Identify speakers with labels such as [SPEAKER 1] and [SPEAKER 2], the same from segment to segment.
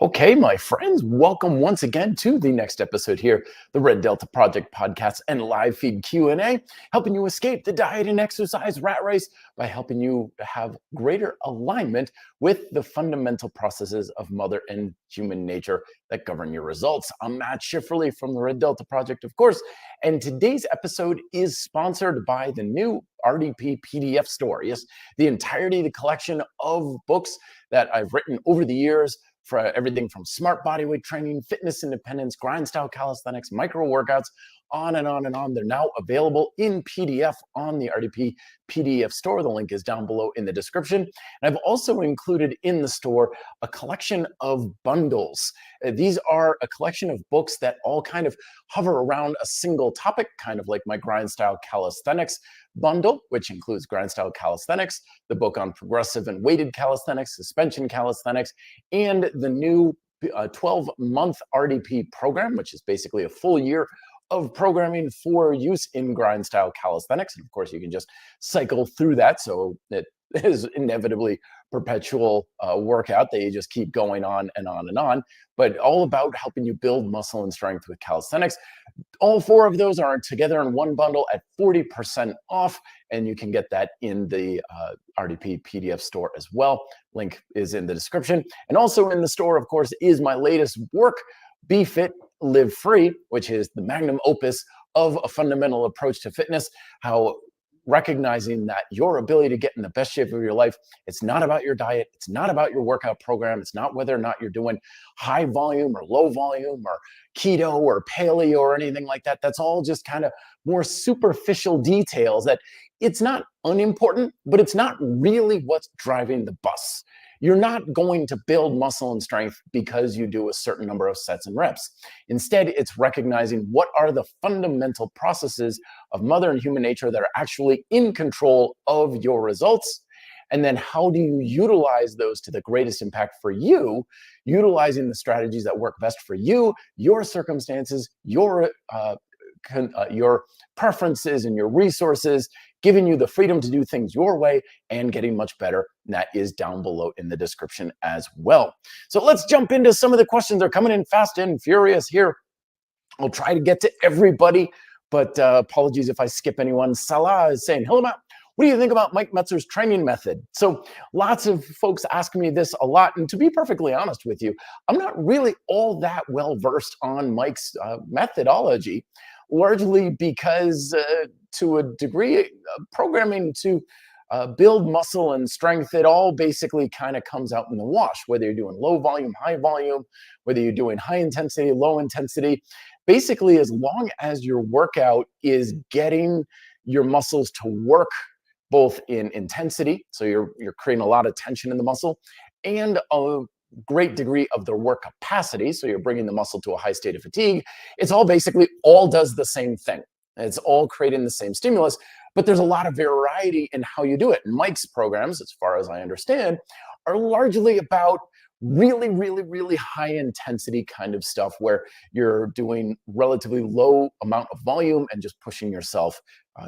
[SPEAKER 1] Okay, my friends, welcome once again to the next episode here, the Red Delta Project podcast and live feed Q&A, helping you escape the diet and exercise rat race by helping you have greater alignment with the fundamental processes of mother and human nature that govern your results. I'm Matt Schifferly from the Red Delta Project, of course, and today's episode is sponsored by the new RDP PDF store. Yes, the entirety of the collection of books that I've written over the years for everything from smart bodyweight training, fitness independence, grind style calisthenics, micro workouts, on and on and on. They're now available in PDF on the RDP PDF store. The link is down below in the description. And I've also included in the store a collection of bundles. These are a collection of books that all kind of hover around a single topic, kind of like my grind style calisthenics bundle, which includes grind style calisthenics, the book on progressive and weighted calisthenics, suspension calisthenics, and the new 12-month RDP program, which is basically a full year of programming for use in grind style calisthenics. And of course, you can just cycle through that. So it is inevitably perpetual workout that you just keep going on and on and on, but all about helping you build muscle and strength with calisthenics. All four of those are together in one bundle at 40% off, and you can get that in the RDP PDF store as well. Link is in the description. And also in the store, of course, is my latest work, Be Fit, Live Free, which is the magnum opus of a fundamental approach to fitness, how recognizing that your ability to get in the best shape of your life, it's not about your diet, it's not about your workout program, it's not whether or not you're doing high volume or low volume or keto or paleo or anything like that. That's all just kind of more superficial details that it's not unimportant, but it's not really what's driving the bus. You're not going to build muscle and strength because you do a certain number of sets and reps. Instead, it's recognizing what are the fundamental processes of mother and human nature that are actually in control of your results. And then how do you utilize those to the greatest impact for you, utilizing the strategies that work best for you, your circumstances, your preferences and your resources, giving you the freedom to do things your way and getting much better. And that is down below in the description as well. So let's jump into some of the questions. They're coming in fast and furious here. I'll try to get to everybody, but apologies if I skip anyone. Salah is saying, hello, Matt. What do you think about Mike Metzer's training method? So lots of folks ask me this a lot. And to be perfectly honest with you, I'm not really all that well versed on Mike's methodology, largely because to a degree, programming to build muscle and strength, it all basically kind of comes out in the wash, whether you're doing low volume, high volume, whether you're doing high intensity, low intensity. Basically, as long as your workout is getting your muscles to work both in intensity, so you're creating a lot of tension in the muscle, and a great degree of the work capacity, so you're bringing the muscle to a high state of fatigue, it's all basically all does the same thing. It's all creating the same stimulus, but there's a lot of variety in how you do it. Mike's programs, as far as I understand, are largely about really, really, really high intensity kind of stuff where you're doing relatively low amount of volume and just pushing yourself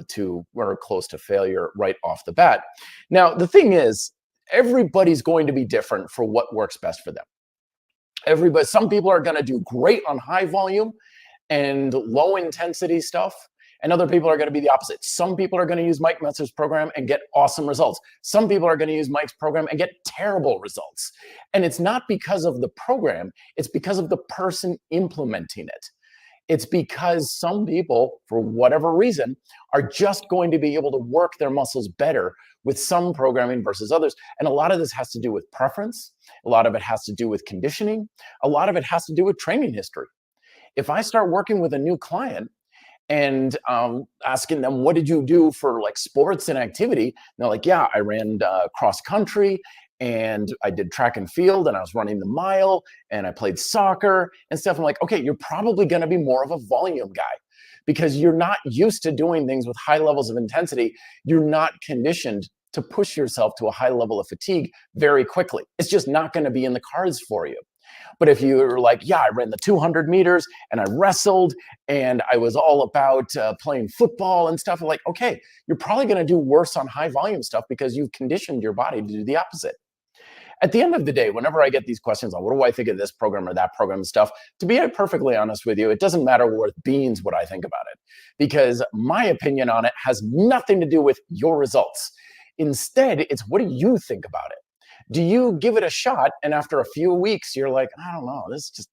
[SPEAKER 1] to or close to failure right off the bat. Now, the thing is, everybody's going to be different for what works best for them. Some people are going to do great on high volume and low intensity stuff, and other people are going to be the opposite. Some people are going to use Mike Metzer's program and get awesome results. Some people are going to use Mike's program and get terrible results. And it's not because of the program, it's because of the person implementing it. It's because some people, for whatever reason, are just going to be able to work their muscles better with some programming versus others. And a lot of this has to do with preference. A lot of it has to do with conditioning. A lot of it has to do with training history. If I start working with a new client and asking them, what did you do for like sports and activity? And they're like, yeah, I ran cross country and I did track and field and I was running the mile and I played soccer and stuff. I'm like, okay, you're probably going to be more of a volume guy because you're not used to doing things with high levels of intensity. You're not conditioned to push yourself to a high level of fatigue very quickly. It's just not going to be in the cards for you. But if you were like, yeah, I ran the 200 meters and I wrestled and I was all about playing football and stuff, like, okay, you're probably going to do worse on high volume stuff because you've conditioned your body to do the opposite. At the end of the day, whenever I get these questions on what do I think of this program or that program and stuff, to be perfectly honest with you, it doesn't matter worth beans what I think about it, because my opinion on it has nothing to do with your results. Instead, it's what do you think about it? Do you give it a shot and after a few weeks you're like, I don't know, this just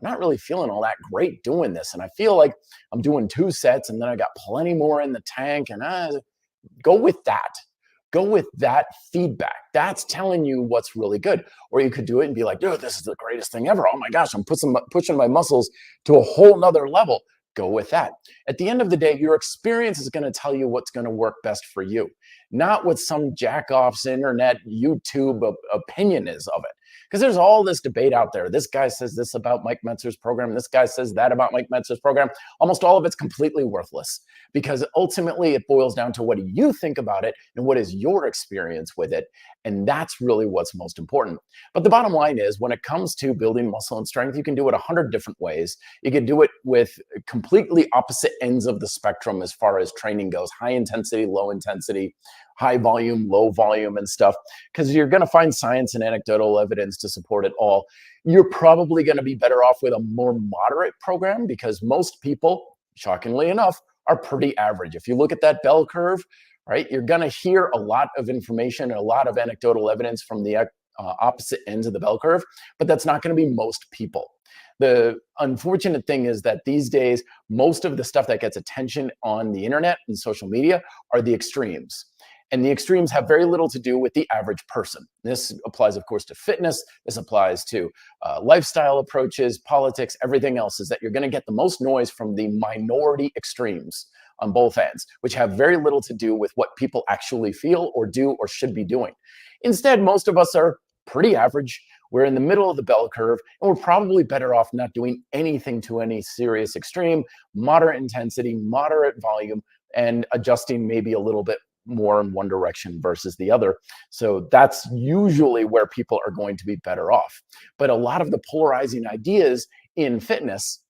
[SPEAKER 1] I'm not really feeling all that great doing this, and I feel like I'm doing 2 sets and then I got plenty more in the tank, and go with that. Go with that feedback. That's telling you what's really good. Or you could do it and be like, dude, this is the greatest thing ever. Oh my gosh, I'm pushing my muscles to a whole nother level. Go with that. At the end of the day, your experience is going to tell you what's going to work best for you, not what some jack-off's internet YouTube opinion is of it. Because there's all this debate out there. This guy says this about Mike Mentzer's program. This guy says that about Mike Mentzer's program. Almost all of it's completely worthless, because ultimately it boils down to what do you think about it and what is your experience with it. And that's really what's most important. But the bottom line is, when it comes to building muscle and strength, you can do it 100 different ways. You can do it with completely opposite ends of the spectrum as far as training goes: high intensity, low intensity, high volume, low volume, and stuff, because you're going to find science and anecdotal evidence to support it all. You're probably going to be better off with a more moderate program, because most people, shockingly enough, are pretty average. If you look at that bell curve, right, you're going to hear a lot of information and a lot of anecdotal evidence from the opposite ends of the bell curve, but that's not going to be most people. The unfortunate thing is that these days, most of the stuff that gets attention on the internet and social media are the extremes. And the extremes have very little to do with the average person. This applies, of course, to fitness. This applies to lifestyle approaches, politics, everything else, is that you're going to get the most noise from the minority extremes on both ends, which have very little to do with what people actually feel or do or should be doing. Instead, most of us are pretty average. We're in the middle of the bell curve, and we're probably better off not doing anything to any serious extreme, moderate intensity, moderate volume, and adjusting maybe a little bit more in one direction versus the other. So that's usually where people are going to be better off. But a lot of the polarizing ideas in fitness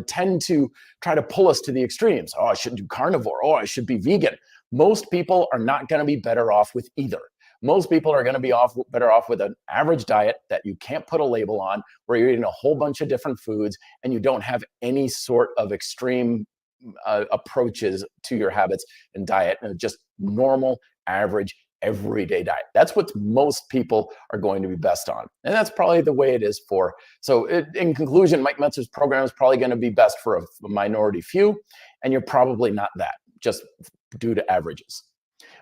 [SPEAKER 1] tend to try to pull us to the extremes. Oh, I should do carnivore. Oh, I should be vegan. Most people are not going to be better off with either. Most people are going to be better off with an average diet that you can't put a label on, where you're eating a whole bunch of different foods and you don't have any sort of extreme approaches to your habits and diet, and just normal, average, everyday diet. That's what most people are going to be best on. And that's probably the way it is for. So in conclusion, Mike Mentzer's program is probably going to be best for a minority few, and you're probably not that, just due to averages.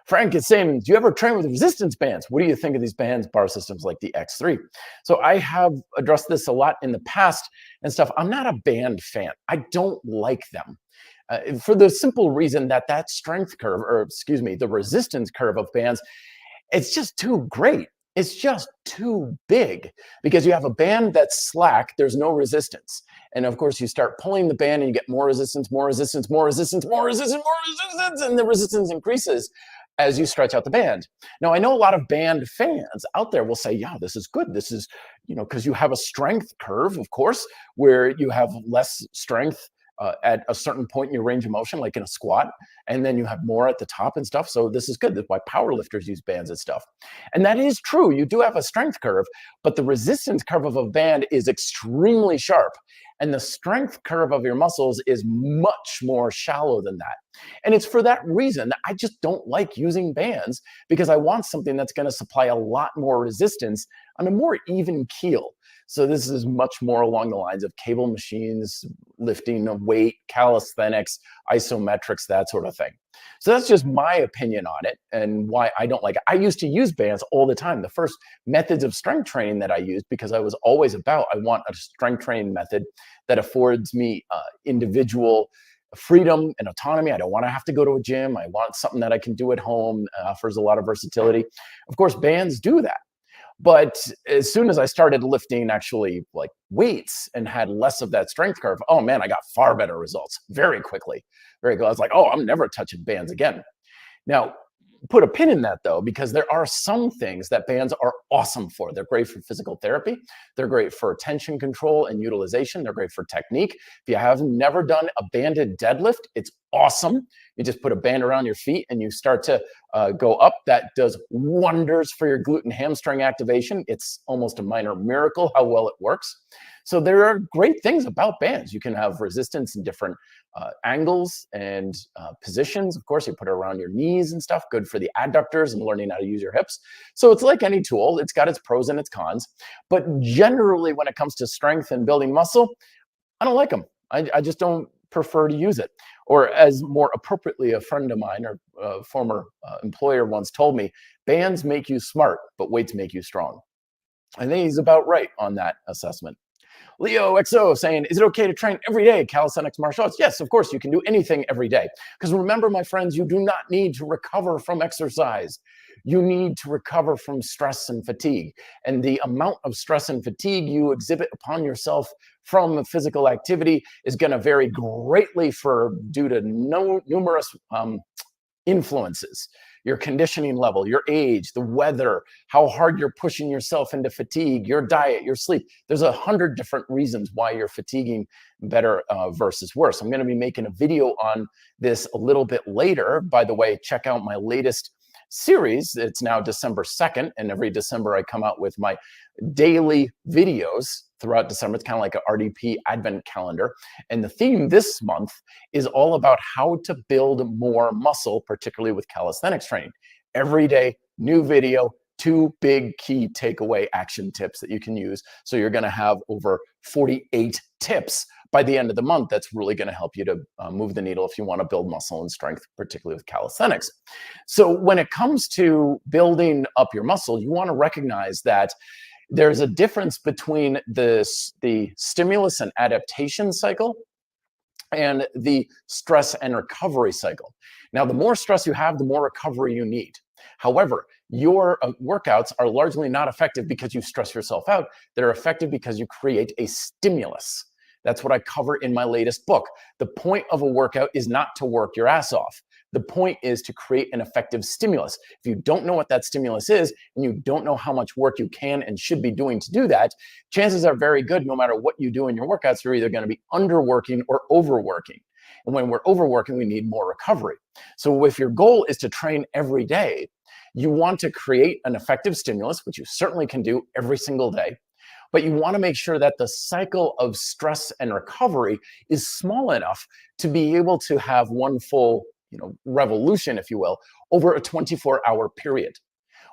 [SPEAKER 1] Frank is saying, do you ever train with resistance bands? What do you think of these bands, bar systems like the X3? So I have addressed this a lot in the past and stuff. I'm not a band fan. I don't like them. For the simple reason that that strength curve, or excuse me, the resistance curve of bands, it's just too great. It's just too big, because you have a band that's slack, there's no resistance. And of course, you start pulling the band and you get more resistance, more resistance, more resistance, more resistance, more resistance, and the resistance increases as you stretch out the band. Now, I know a lot of band fans out there will say, yeah, this is good. This is, because you have a strength curve, of course, where you have less strength at a certain point in your range of motion, like in a squat, and then you have more at the top and stuff. So this is good. That's why powerlifters use bands and stuff. And that is true. You do have a strength curve, but the resistance curve of a band is extremely sharp. And the strength curve of your muscles is much more shallow than that. And it's for that reason that I just don't like using bands, because I want something that's going to supply a lot more resistance on a more even keel. So this is much more along the lines of cable machines, lifting of weight, calisthenics, isometrics, that sort of thing. So that's just my opinion on it and why I don't like it. I used to use bands all the time. The first methods of strength training that I used, because I was always about, I want a strength training method that affords me individual freedom and autonomy. I don't want to have to go to a gym. I want something that I can do at home, offers a lot of versatility. Of course, bands do that. But as soon as I started lifting actually like weights and had less of that strength curve, oh man, I got far better results very quickly. Very good. I was like, oh, I'm never touching bands again. Now, put a pin in that though, because there are some things that bands are awesome for. They're great for physical therapy. They're great for tension control and utilization. They're great for technique. If you have never done a banded deadlift, it's awesome. You just put a band around your feet and you start to go up. That does wonders for your glute and hamstring activation. It's almost a minor miracle how well it works. So there are great things about bands. You can have resistance in different angles and positions. Of course, you put it around your knees and stuff, good for the adductors and learning how to use your hips. So it's like any tool. It's got its pros and its cons. But generally, when it comes to strength and building muscle, I don't like them. I just don't prefer to use it. Or as more appropriately, a friend of mine or a former employer once told me, bands make you smart, but weights make you strong. I think he's about right on that assessment. Leo XO saying, is it okay to train every day calisthenics martial arts? Yes, of course, you can do anything every day. Because remember, my friends, you do not need to recover from exercise. You need to recover from stress and fatigue. And the amount of stress and fatigue you exhibit upon yourself from physical activity is going to vary greatly due to numerous influences. Your conditioning level, your age, the weather, how hard you're pushing yourself into fatigue, your diet, your sleep. There's 100 different reasons why you're fatiguing better versus worse. I'm going to be making a video on this a little bit later. By the way, check out my latest series. It's now December 2nd, and every December I come out with my daily videos throughout December. It's kind of like an RDP advent calendar. And the theme this month is all about how to build more muscle, particularly with calisthenics training. Every day, new video, 2 big key takeaway action tips that you can use. So you're going to have over 48 tips by the end of the month. That's really going to help you to move the needle if you want to build muscle and strength, particularly with calisthenics. So when it comes to building up your muscle, you want to recognize that there's a difference between the stimulus and adaptation cycle and the stress and recovery cycle. Now, the more stress you have, the more recovery you need. However, your workouts are largely not effective because you stress yourself out. They're effective because you create a stimulus. That's what I cover in my latest book. The point of a workout is not to work your ass off. The point is to create an effective stimulus. If you don't know what that stimulus is, and you don't know how much work you can and should be doing to do that, chances are very good, no matter what you do in your workouts, you're either going to be underworking or overworking. And when we're overworking, we need more recovery. So if your goal is to train every day, you want to create an effective stimulus, which you certainly can do every single day. But you want to make sure that the cycle of stress and recovery is small enough to be able to have one full revolution, if you will, over a 24-hour period.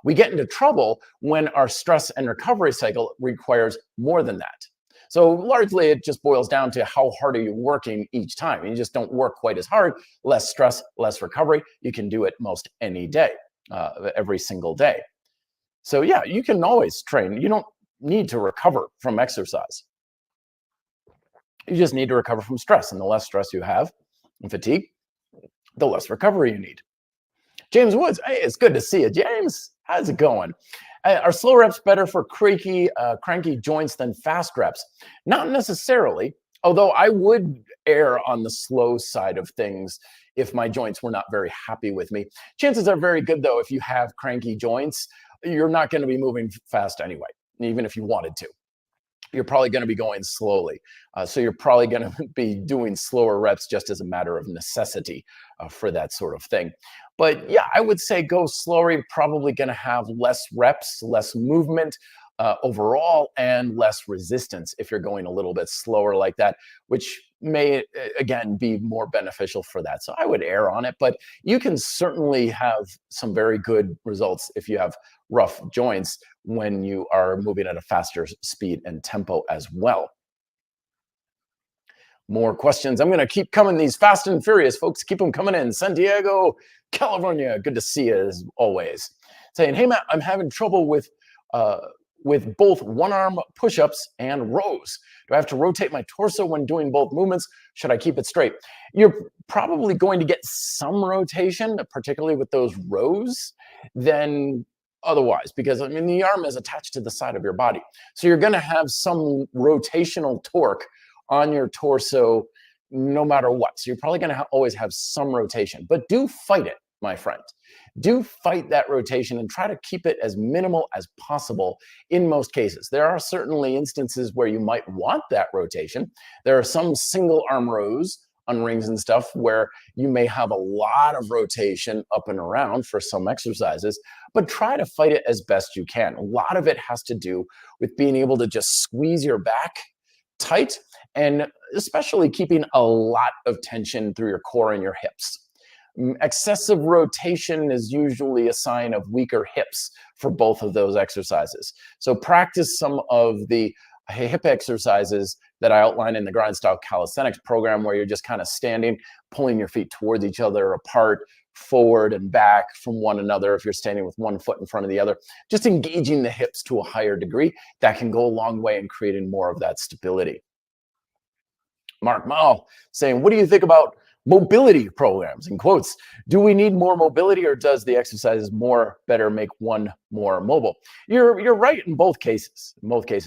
[SPEAKER 1] We get into trouble when our stress and recovery cycle requires more than that. So largely it just boils down to how hard are you working each time. You just don't work quite as hard, less stress, less recovery. You can do it most any day, every single day. So yeah, you can always train. You don't need to recover from exercise. You just need to recover from stress, and the less stress you have and fatigue, the less recovery you need. James Woods, hey, it's good to see you. James, how's it going? Are slow reps better for cranky joints than fast reps? Not necessarily, although I would err on the slow side of things if my joints were not very happy with me. Chances are very good, though, if you have cranky joints, you're not going to be moving fast anyway, even if you wanted to. You're probably going to be going slowly. So you're probably going to be doing slower reps just as a matter of necessity for that sort of thing. But yeah, I would say go slower. You're probably going to have less reps, less movement overall, and less resistance if you're going a little bit slower like that, which may, again, be more beneficial for that. So I would err on it, but you can certainly have some very good results if you have rough joints when you are moving at a faster speed and tempo as well. More questions. I'm going to keep coming, these fast and furious folks. Keep them coming in. San Diego, California. Good to see you as always. Saying, hey, Matt, I'm having trouble with both one-arm push-ups and rows. Do I have to rotate my torso when doing both movements? Should I keep it straight? You're probably going to get some rotation, particularly with those rows, than otherwise, because I mean the arm is attached to the side of your body. So you're going to have some rotational torque on your torso no matter what. So you're probably going to always have some rotation, but do fight it, my friend. do fight that rotation and try to keep it as minimal as possible in most cases. There are certainly instances where you might want that rotation. There are some single arm rows on rings and stuff where you may have a lot of rotation up and around for some exercises, but try to fight it as best you can. A lot of it has to do with being able to just squeeze your back tight, and especially keeping a lot of tension through your core and your hips. Excessive rotation is usually a sign of weaker hips for both of those exercises. So practice some of the hip exercises that I outline in the grind style calisthenics program, where you're just kind of standing, pulling your feet towards each other, apart, forward and back from one another. If you're standing with one foot in front of the other, just engaging the hips to a higher degree, that can go a long way in creating more of that stability. Mark Mao saying, what do you think about mobility programs? In quotes, do we need more mobility, or does the exercises better make one more mobile? You're right in both cases.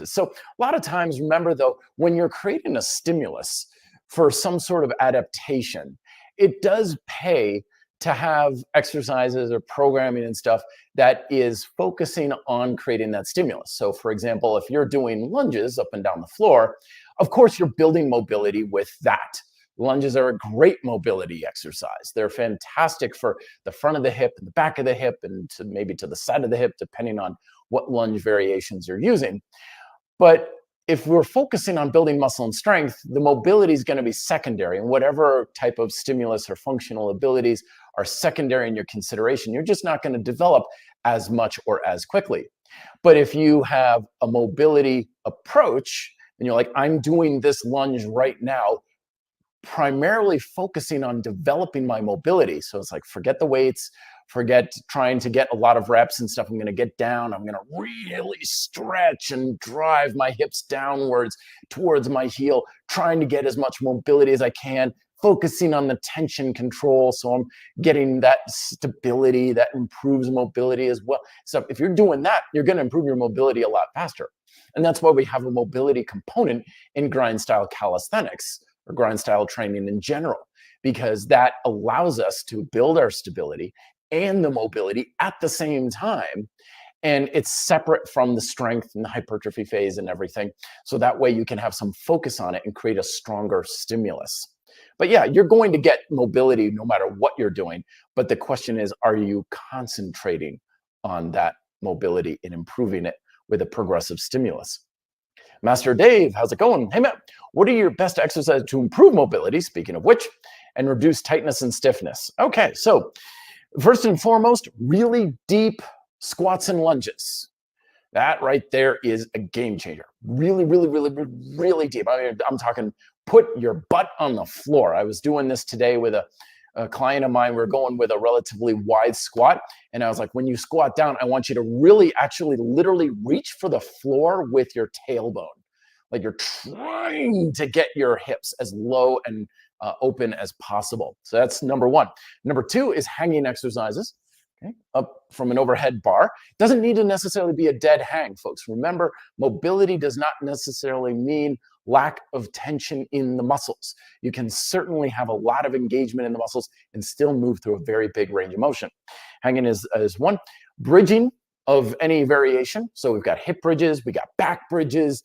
[SPEAKER 1] So a lot of times, remember though, when you're creating a stimulus for some sort of adaptation, it does pay to have exercises or programming and stuff that is focusing on creating that stimulus. So for example, if you're doing lunges up and down the floor, of course you're building mobility with that. Lunges are a great mobility exercise. They're fantastic for the front of the hip and the back of the hip, and maybe to the side of the hip, depending on what lunge variations you're using. But if we're focusing on building muscle and strength, the mobility is going to be secondary, and whatever type of stimulus or functional abilities are secondary in your consideration, you're just not going to develop as much or as quickly. But if you have a mobility approach, and you're like, I'm doing this lunge right now, primarily focusing on developing my mobility. So it's like, forget the weights, forget trying to get a lot of reps and stuff. I'm going to get down. I'm going to really stretch and drive my hips downwards towards my heel, trying to get as much mobility as I can, focusing on the tension control. So I'm getting that stability that improves mobility as well. So if you're doing that, you're going to improve your mobility a lot faster. And that's why we have a mobility component in grind style calisthenics, or grind style training in general, because that allows us to build our stability and the mobility at the same time. And it's separate from the strength and the hypertrophy phase and everything. So that way you can have some focus on it and create a stronger stimulus. But yeah, you're going to get mobility no matter what you're doing. But the question is, are you concentrating on that mobility and improving it with a progressive stimulus? Master Dave, how's it going? Hey, Matt, what are your best exercises to improve mobility, speaking of which, and reduce tightness and stiffness? Okay, so first and foremost, really deep squats and lunges. That right there is a game changer. Really, really, really, really deep. I mean, I'm talking put your butt on the floor. I was doing this today with a client of mine. We're going with a relatively wide squat. And I was like, when you squat down, I want you to really actually literally reach for the floor with your tailbone. Like you're trying to get your hips as low and open as possible. So that's number one. Number two is hanging exercises. Okay, up from an overhead bar. Doesn't need to necessarily be a dead hang, folks. Remember, mobility does not necessarily mean lack of tension in the muscles. You can certainly have a lot of engagement in the muscles and still move through a very big range of motion. Hanging is one. Bridging of any variation. So we've got hip bridges, we got back bridges,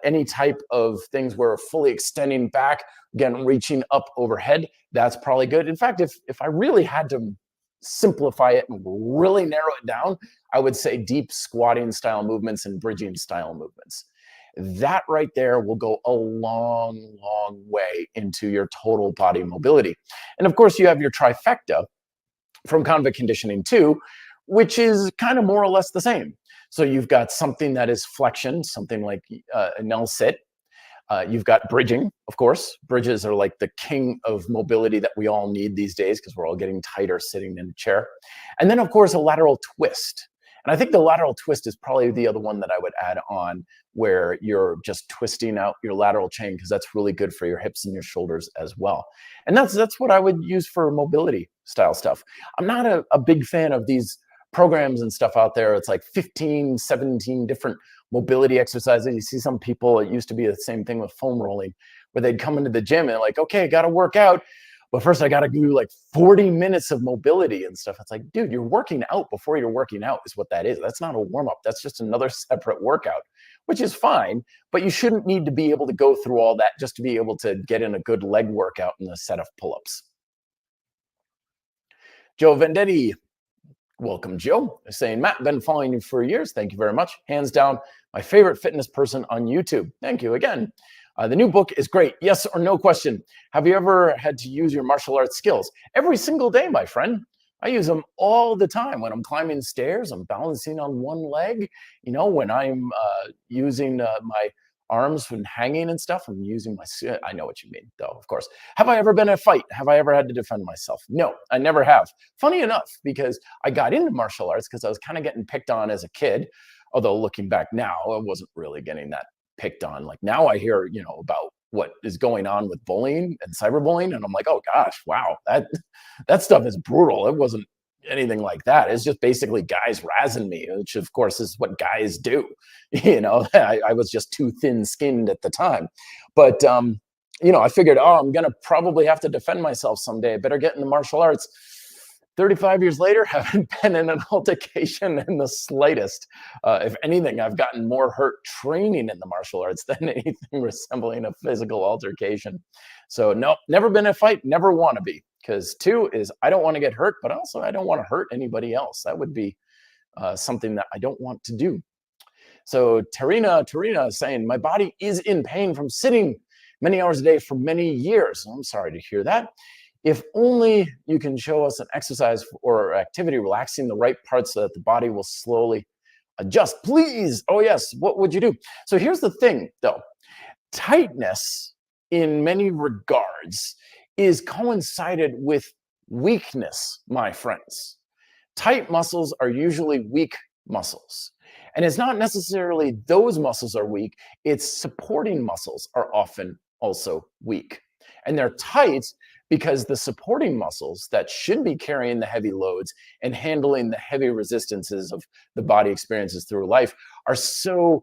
[SPEAKER 1] any type of things where we're fully extending back, again, reaching up overhead. That's probably good. In fact, if I really had to simplify it and really narrow it down, I would say deep squatting style movements and bridging style movements. That right there will go a long, long way into your total body mobility. And of course, you have your trifecta from convict conditioning 2, which is kind of more or less the same. So you've got something that is flexion, something like a null sit. You've got bridging, of course. Bridges are like the king of mobility that we all need these days because we're all getting tighter sitting in a chair. And then, of course, a lateral twist. And I think the lateral twist is probably the other one that I would add on, where you're just twisting out your lateral chain, because that's really good for your hips and your shoulders as well. And that's what I would use for mobility style stuff. I'm not a big fan of these programs and stuff out there. It's like 15, 17 different mobility exercises. You see some people, it used to be the same thing with foam rolling, where they'd come into the gym and like, okay, got to work out, but first I got to do like 40 minutes of mobility and stuff. It's like, dude, you're working out before you're working out is what that is. That's not a warm up. That's just another separate workout, which is fine, but you shouldn't need to be able to go through all that just to be able to get in a good leg workout and a set of pull-ups. Joe Vendetti, welcome, Joe, is saying, Matt, been following you for years. Thank you very much. Hands down, my favorite fitness person on YouTube. Thank you again. The new book is great. Yes or no question. Have you ever had to use your martial arts skills? Every single day, my friend. I use them all the time. When I'm climbing stairs, I'm balancing on one leg. You know, when I'm using my arms when hanging and stuff, I'm using my, I know what you mean, though, of course. Have I ever been in a fight? Have I ever had to defend myself? No, I never have. Funny enough, because I got into martial arts because I was kind of getting picked on as a kid. Although looking back now, I wasn't really getting that picked on. Like now I hear, you know, about what is going on with bullying and cyberbullying, and I'm like, oh gosh, wow, that stuff is brutal. It wasn't anything like that. It's just basically guys razzing me, which of course is what guys do. You know, I was just too thin-skinned at the time. But you know, I figured, oh, I'm gonna probably have to defend myself someday. I better get into martial arts. 35 years later, haven't been in an altercation in the slightest. If anything, I've gotten more hurt training in the martial arts than anything resembling a physical altercation. So no, never been in a fight, never want to be. Because two is I don't want to get hurt, but also I don't want to hurt anybody else. That would be something that I don't want to do. So Tarina is saying, my body is in pain from sitting many hours a day for many years. I'm sorry to hear that. If only you can show us an exercise or activity relaxing the right parts so that the body will slowly adjust. Please. Oh, yes. What would you do? So here's the thing, though. Tightness, in many regards, is coincided with weakness, my friends. Tight muscles are usually weak muscles. And it's not necessarily those muscles are weak, it's supporting muscles are often also weak. And they're tight because the supporting muscles that should be carrying the heavy loads and handling the heavy resistances of the body experiences through life are so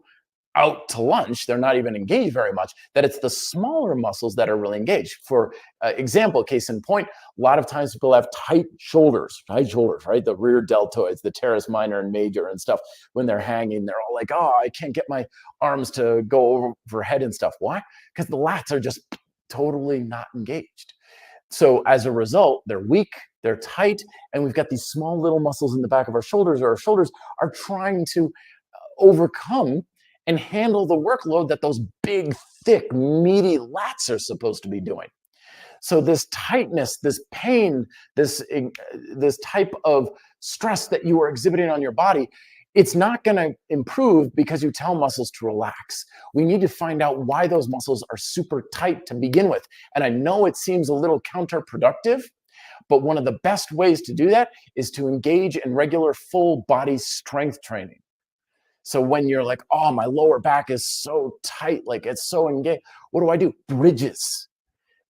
[SPEAKER 1] out to lunch, they're not even engaged very much, that it's the smaller muscles that are really engaged. For example, case in point, a lot of times people have tight shoulders, right? The rear deltoids, the teres minor and major and stuff. When they're hanging, they're all like, oh, I can't get my arms to go overhead and stuff. Why? Because the lats are just totally not engaged. So as a result, they're weak, they're tight, and we've got these small little muscles in the back of our shoulders, or our shoulders are trying to overcome and handle the workload that those big, thick, meaty lats are supposed to be doing. So this tightness, this pain, this type of stress that you are exhibiting on your body, it's not going to improve because you tell muscles to relax. We need to find out why those muscles are super tight to begin with. And I know it seems a little counterproductive, but one of the best ways to do that is to engage in regular full body strength training. So when you're like, oh, my lower back is so tight, like it's so engaged, what do? Bridges.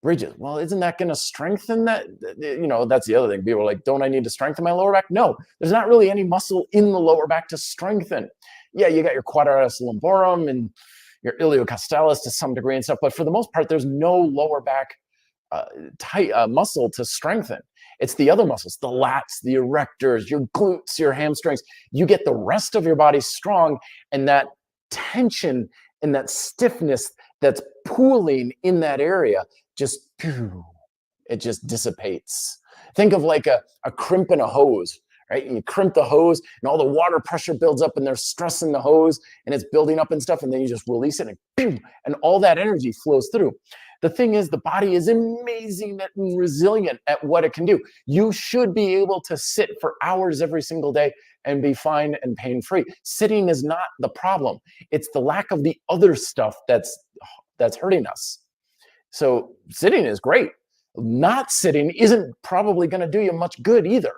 [SPEAKER 1] Well, isn't that going to strengthen that? You know, that's the other thing. People are like, don't I need to strengthen my lower back? No, there's not really any muscle in the lower back to strengthen. Yeah, you got your quadratus lumborum and your iliocostalis to some degree and stuff, but for the most part, there's no lower back tight muscle to strengthen. It's the other muscles, the lats, the erectors, your glutes, your hamstrings. You get the rest of your body strong, and that tension and that stiffness that's pooling in that area just dissipates. Think of like a crimp in a hose, right? And you crimp the hose and all the water pressure builds up and there's stress in the hose and it's building up and stuff, and then you just release it and all that energy flows through. The thing is, the body is amazing and resilient at what it can do. You should be able to sit for hours every single day and be fine and pain-free. Sitting is not the problem. It's the lack of the other stuff that's hurting us. So sitting is great. Not sitting isn't probably going to do you much good either.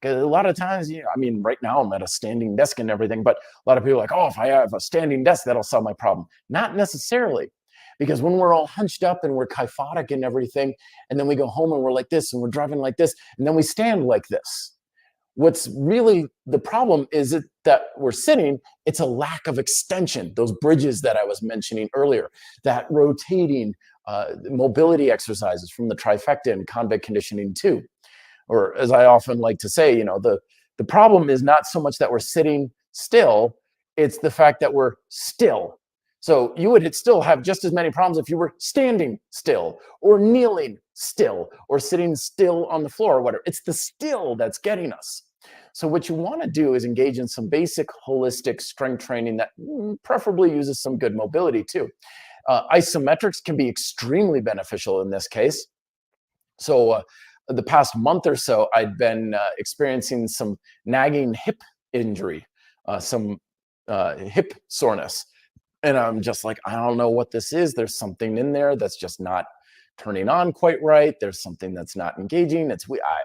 [SPEAKER 1] Because a lot of times, you know, I mean, right now I'm at a standing desk and everything, but a lot of people are like, oh, if I have a standing desk, that'll solve my problem. Not necessarily. Because when we're all hunched up and we're kyphotic and everything, and then we go home and we're like this and we're driving like this, and then we stand like this. What's really the problem is that we're sitting, it's a lack of extension, those bridges that I was mentioning earlier, that rotating mobility exercises from the trifecta in convict conditioning 2. Or as I often like to say, the problem is not so much that we're sitting still, it's the fact that we're still. So you would still have just as many problems if you were standing still or kneeling still or sitting still on the floor or whatever. It's the still that's getting us. So what you want to do is engage in some basic holistic strength training that preferably uses some good mobility too. Isometrics can be extremely beneficial in this case. So the past month or so, I'd been experiencing some nagging hip injury, some hip soreness. And I'm just like, I don't know what this is. There's something in there that's just not turning on quite right. There's something that's not engaging.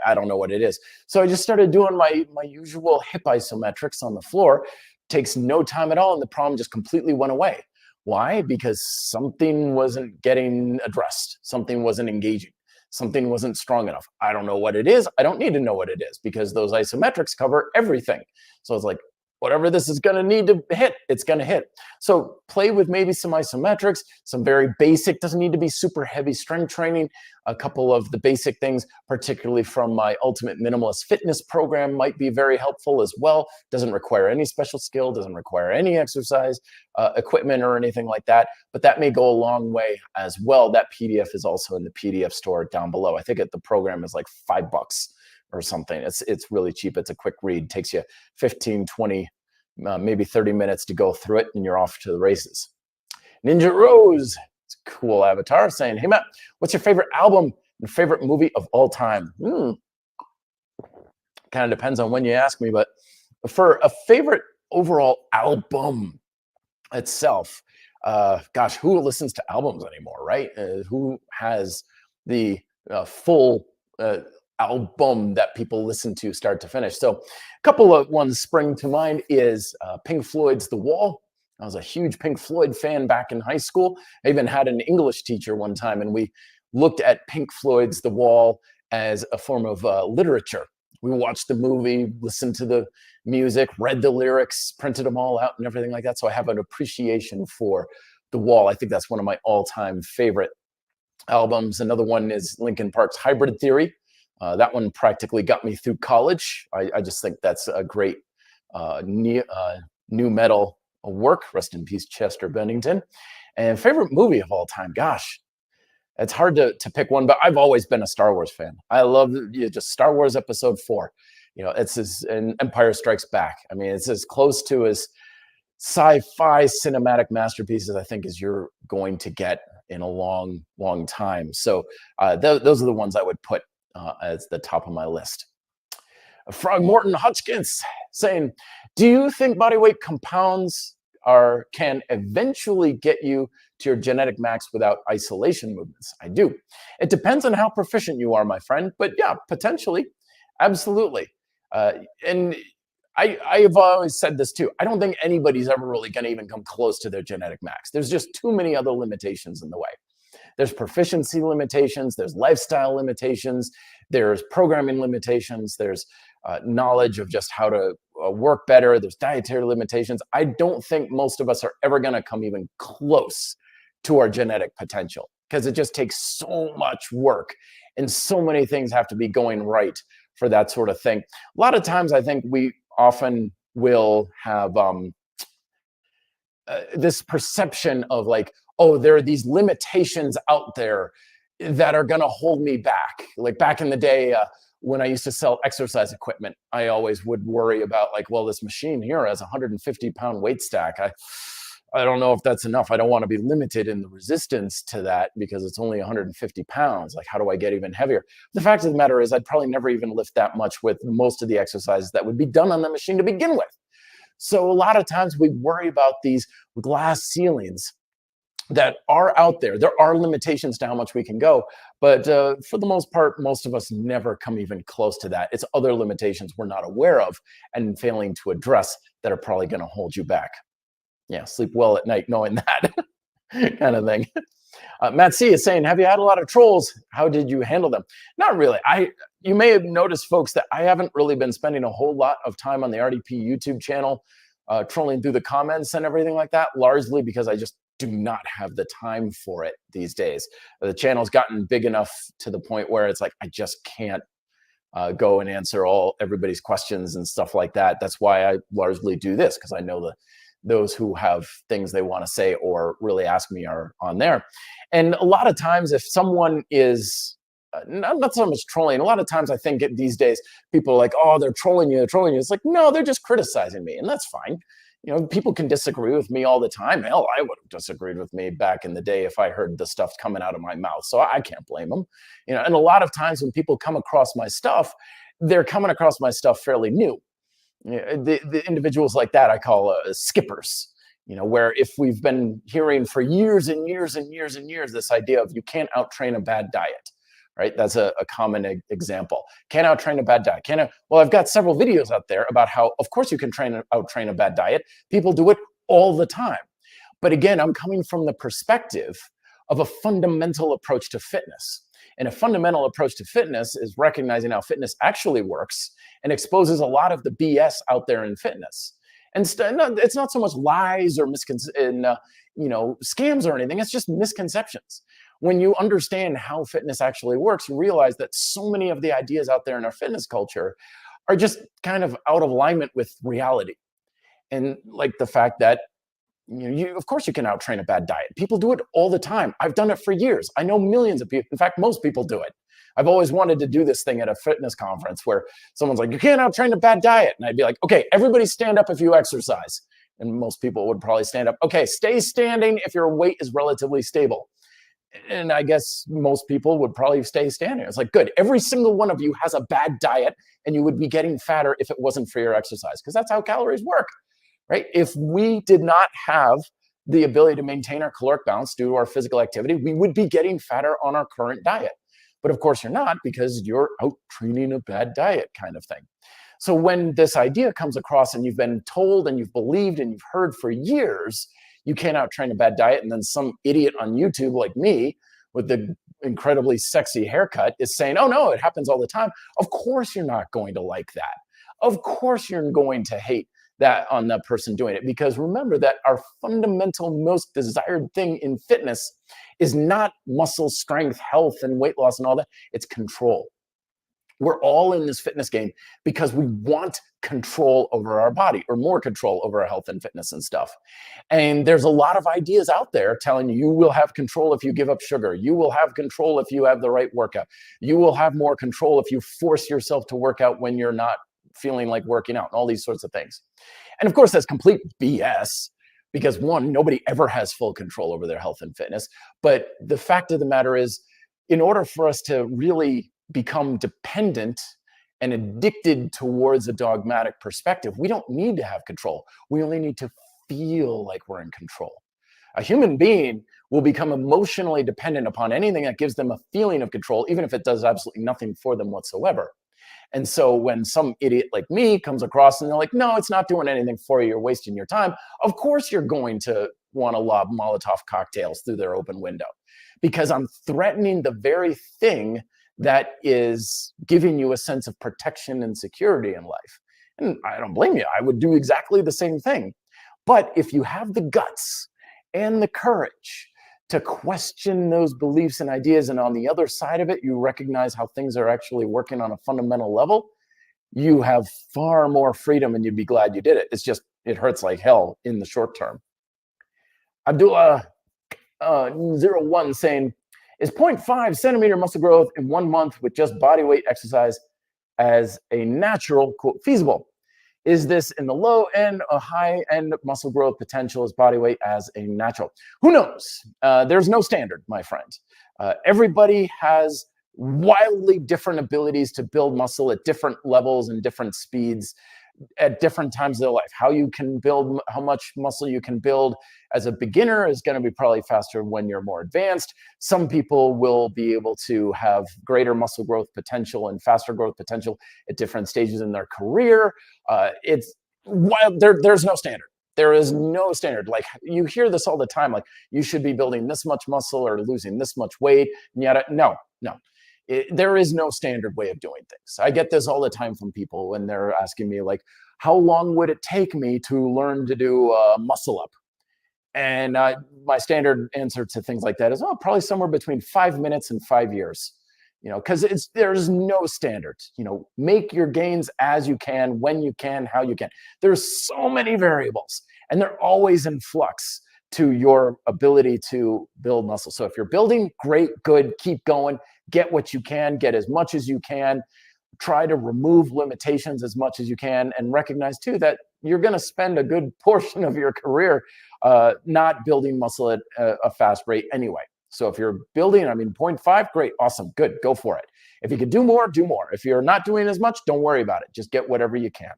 [SPEAKER 1] I don't know what it is. So I just started doing my usual hip isometrics on the floor. Takes no time at all, and the problem just completely went away. Why? Because something wasn't getting addressed. Something wasn't engaging. Something wasn't strong enough. I don't know what it is. I don't need to know what it is because those isometrics cover everything. So it's like, whatever this is going to need to hit, it's going to hit. So play with maybe some isometrics, some very basic, doesn't need to be super heavy strength training. A couple of the basic things, particularly from my Ultimate Minimalist Fitness program, might be very helpful as well. Doesn't require any special skill, doesn't require any exercise equipment or anything like that, but that may go a long way as well. That PDF is also in the PDF store down below. I think the program is like $5 or something. It's really cheap. It's a quick read. Takes you 15, 20, maybe 30 minutes to go through it, and you're off to the races. Ninja Rose, it's a cool avatar, saying, hey Matt, what's your favorite album and favorite movie of all time? Kind of depends on when you ask me, but for a favorite overall album itself, gosh, who listens to albums anymore, right? Who has the full album that people listen to start to finish? So a couple of ones spring to mind is Pink Floyd's The Wall. I was a huge Pink Floyd fan back in high school. I even had an English teacher one time, and we looked at Pink Floyd's The Wall as a form of literature. We watched the movie, listened to the music, read the lyrics, printed them all out and everything like that. So I have an appreciation for The Wall. I think that's one of my all-time favorite albums. Another one is Linkin Park's Hybrid Theory. That one practically got me through college. I just think that's a great new metal work. Rest in peace, Chester Bennington. And favorite movie of all time, gosh, it's hard to pick one, but I've always been a Star Wars fan. I love just Star Wars Episode 4. And Empire Strikes Back. I mean, it's as close to as sci-fi cinematic masterpieces I think as you're going to get in a long, long time. So those are the ones I would put as the top of my list. Frog Morton Hutchkins saying, do you think body weight compounds can eventually get you to your genetic max without isolation movements? I do. It depends on how proficient you are, my friend, but yeah, potentially, absolutely. And I've always said this too. I don't think anybody's ever really going to even come close to their genetic max. There's just too many other limitations in the way. There's proficiency limitations, there's lifestyle limitations, there's programming limitations, there's knowledge of just how to work better, there's dietary limitations. I don't think most of us are ever going to come even close to our genetic potential because it just takes so much work and so many things have to be going right for that sort of thing. A lot of times I think we often will have this perception of like, oh, there are these limitations out there that are going to hold me back. Like back in the day when I used to sell exercise equipment, I always would worry about like, well, this machine here has a 150-pound weight stack. I don't know if that's enough. I don't want to be limited in the resistance to that because it's only 150 pounds. Like, how do I get even heavier? The fact of the matter is I'd probably never even lift that much with most of the exercises that would be done on the machine to begin with. So a lot of times we worry about these glass ceilings that are out there. There are limitations to how much we can go, but for the most part, most of us never come even close to that. It's other limitations we're not aware of and failing to address that are probably going to hold you back. Yeah, sleep well at night knowing that kind of thing. Matt C is saying, have you had a lot of trolls? How did you handle them? Not really. You may have noticed, folks, that I haven't really been spending a whole lot of time on the RDP YouTube channel. trolling through the comments and everything like that, largely because I just do not have the time for it these days. The channel's gotten big enough to the point where it's like I just can't go and answer everybody's questions and stuff like that. That's why I largely do this, because I know those who have things they want to say or really ask me are on there. And a lot of times, if someone is not so much trolling, a lot of times I think these days people are like, oh, they're trolling you, they're trolling you. It's like, no, they're just criticizing me, and that's fine. You know, people can disagree with me all the time. Hell, I would have disagreed with me back in the day if I heard the stuff coming out of my mouth. So I can't blame them. You know, and a lot of times when people come across my stuff, they're coming across my stuff fairly new. You know, the individuals like that I call skippers. You know, where if we've been hearing for years and years and years and years this idea of you can't outtrain a bad diet. Right? That's a common example. Can't outtrain a bad diet. Well, I've got several videos out there about how, of course, you can outtrain a bad diet. People do it all the time. But again, I'm coming from the perspective of a fundamental approach to fitness. And a fundamental approach to fitness is recognizing how fitness actually works and exposes a lot of the BS out there in fitness. And it's not so much lies or scams or anything. It's just misconceptions. When you understand how fitness actually works, you realize that so many of the ideas out there in our fitness culture are just kind of out of alignment with reality. And like the fact that, of course you can outtrain a bad diet. People do it all the time. I've done it for years. I know millions of people. In fact, most people do it. I've always wanted to do this thing at a fitness conference where someone's like, you can't outtrain a bad diet. And I'd be like, okay, everybody stand up if you exercise. And most people would probably stand up. Okay, stay standing if your weight is relatively stable. And I guess most people would probably stay standing. It's like, good. Every single one of you has a bad diet, and you would be getting fatter if it wasn't for your exercise, because that's how calories work, right? If we did not have the ability to maintain our caloric balance due to our physical activity, we would be getting fatter on our current diet. But of course you're not, because you're out training a bad diet kind of thing. So when this idea comes across and you've been told and you've believed and you've heard for years, you can't outtrain a bad diet, and then some idiot on YouTube like me with the incredibly sexy haircut is saying, oh no, it happens all the time. Of course you're not going to like that. Of course you're going to hate that on the person doing it, because remember that our fundamental most desired thing in fitness is not muscle strength, health, and weight loss and all that. It's control. We're all in this fitness game because we want control over our body, or more control over our health and fitness and stuff. And there's a lot of ideas out there telling you will have control if you give up sugar. You will have control if you have the right workout. You will have more control if you force yourself to work out when you're not feeling like working out, and all these sorts of things. And of course, that's complete BS, because one, nobody ever has full control over their health and fitness. But the fact of the matter is, in order for us to really become dependent and addicted towards a dogmatic perspective, we don't need to have control. We only need to feel like we're in control. A human being will become emotionally dependent upon anything that gives them a feeling of control, even if it does absolutely nothing for them whatsoever. And so when some idiot like me comes across and they're like, no, it's not doing anything for you, you're wasting your time, of course you're going to want to lob Molotov cocktails through their open window, because I'm threatening the very thing that is giving you a sense of protection and security in life. And I don't blame you. I would do exactly the same thing. But if you have the guts and the courage to question those beliefs and ideas, and on the other side of it, you recognize how things are actually working on a fundamental level, you have far more freedom, and you'd be glad you did it. It's just, it hurts like hell in the short term. Abdullah 01 saying, is 0.5 centimeter muscle growth in 1 month with just body weight exercise as a natural, quote, feasible? Is this in the low end or high end muscle growth potential as body weight as a natural? Who knows? There's no standard, my friend. Everybody has wildly different abilities to build muscle at different levels and different speeds at different times of their life. How you can build, how much muscle you can build as a beginner is going to be probably faster when you're more advanced. Some people will be able to have greater muscle growth potential and faster growth potential at different stages in their career. It's wild. There's no standard. There is no standard. Like, you hear this all the time, like, you should be building this much muscle or losing this much weight. And yet, no. There is no standard way of doing things. I get this all the time from people when they're asking me, like, how long would it take me to learn to do muscle up? And my standard answer to things like that is, oh, probably somewhere between 5 minutes and 5 years. Because there's no standard. Make your gains as you can, when you can, how you can. There's so many variables, and they're always in flux to your ability to build muscle. So if you're building, great, good, keep going, get what you can, get as much as you can, try to remove limitations as much as you can, and recognize too that you're going to spend a good portion of your career not building muscle at a fast rate anyway. So if you're building, 0.5, great, awesome, good, go for it. If you can do more, do more. If you're not doing as much, don't worry about it. Just get whatever you can.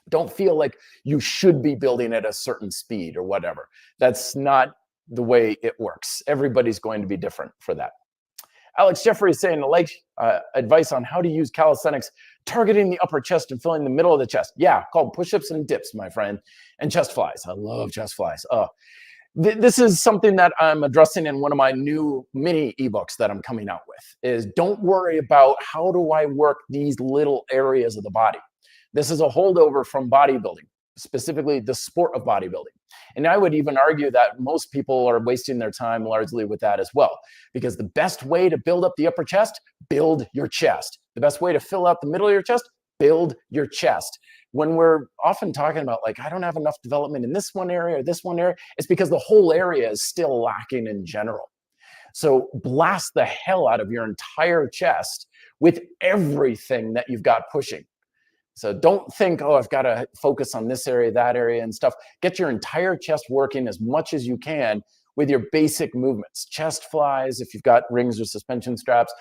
[SPEAKER 1] Don't feel like you should be building at a certain speed or whatever. That's not the way it works. Everybody's going to be different for that. Alex Jeffrey is saying, like advice on how to use calisthenics, targeting the upper chest and filling the middle of the chest. Yeah, called push-ups and dips, my friend, and chest flies. I love chest flies. This is something that I'm addressing in one of my new mini ebooks that I'm coming out with, is don't worry about how do I work these little areas of the body. This is a holdover from bodybuilding, specifically the sport of bodybuilding. And I would even argue that most people are wasting their time largely with that as well, because the best way to build up the upper chest, build your chest. The best way to fill out the middle of your chest, build your chest. When we're often talking about like, I don't have enough development in this one area or this one area, it's because the whole area is still lacking in general. So blast the hell out of your entire chest with everything that you've got pushing. So don't think, oh, I've got to focus on this area, that area and stuff. Get your entire chest working as much as you can with your basic movements. Chest flies, if you've got rings or suspension straps,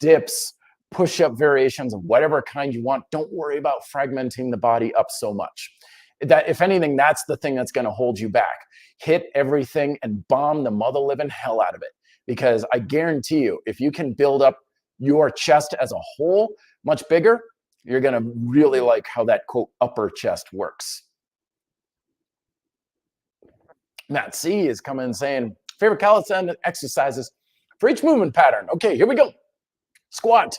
[SPEAKER 1] dips, push-up variations of whatever kind you want. Don't worry about fragmenting the body up so much. That, if anything, that's the thing that's going to hold you back. Hit everything and bomb the mother living hell out of it. Because I guarantee you, if you can build up your chest as a whole much bigger, you're going to really like how that, quote, upper chest works. Matt C is coming and saying, favorite calisthenic exercises for each movement pattern. Okay, here we go. Squat.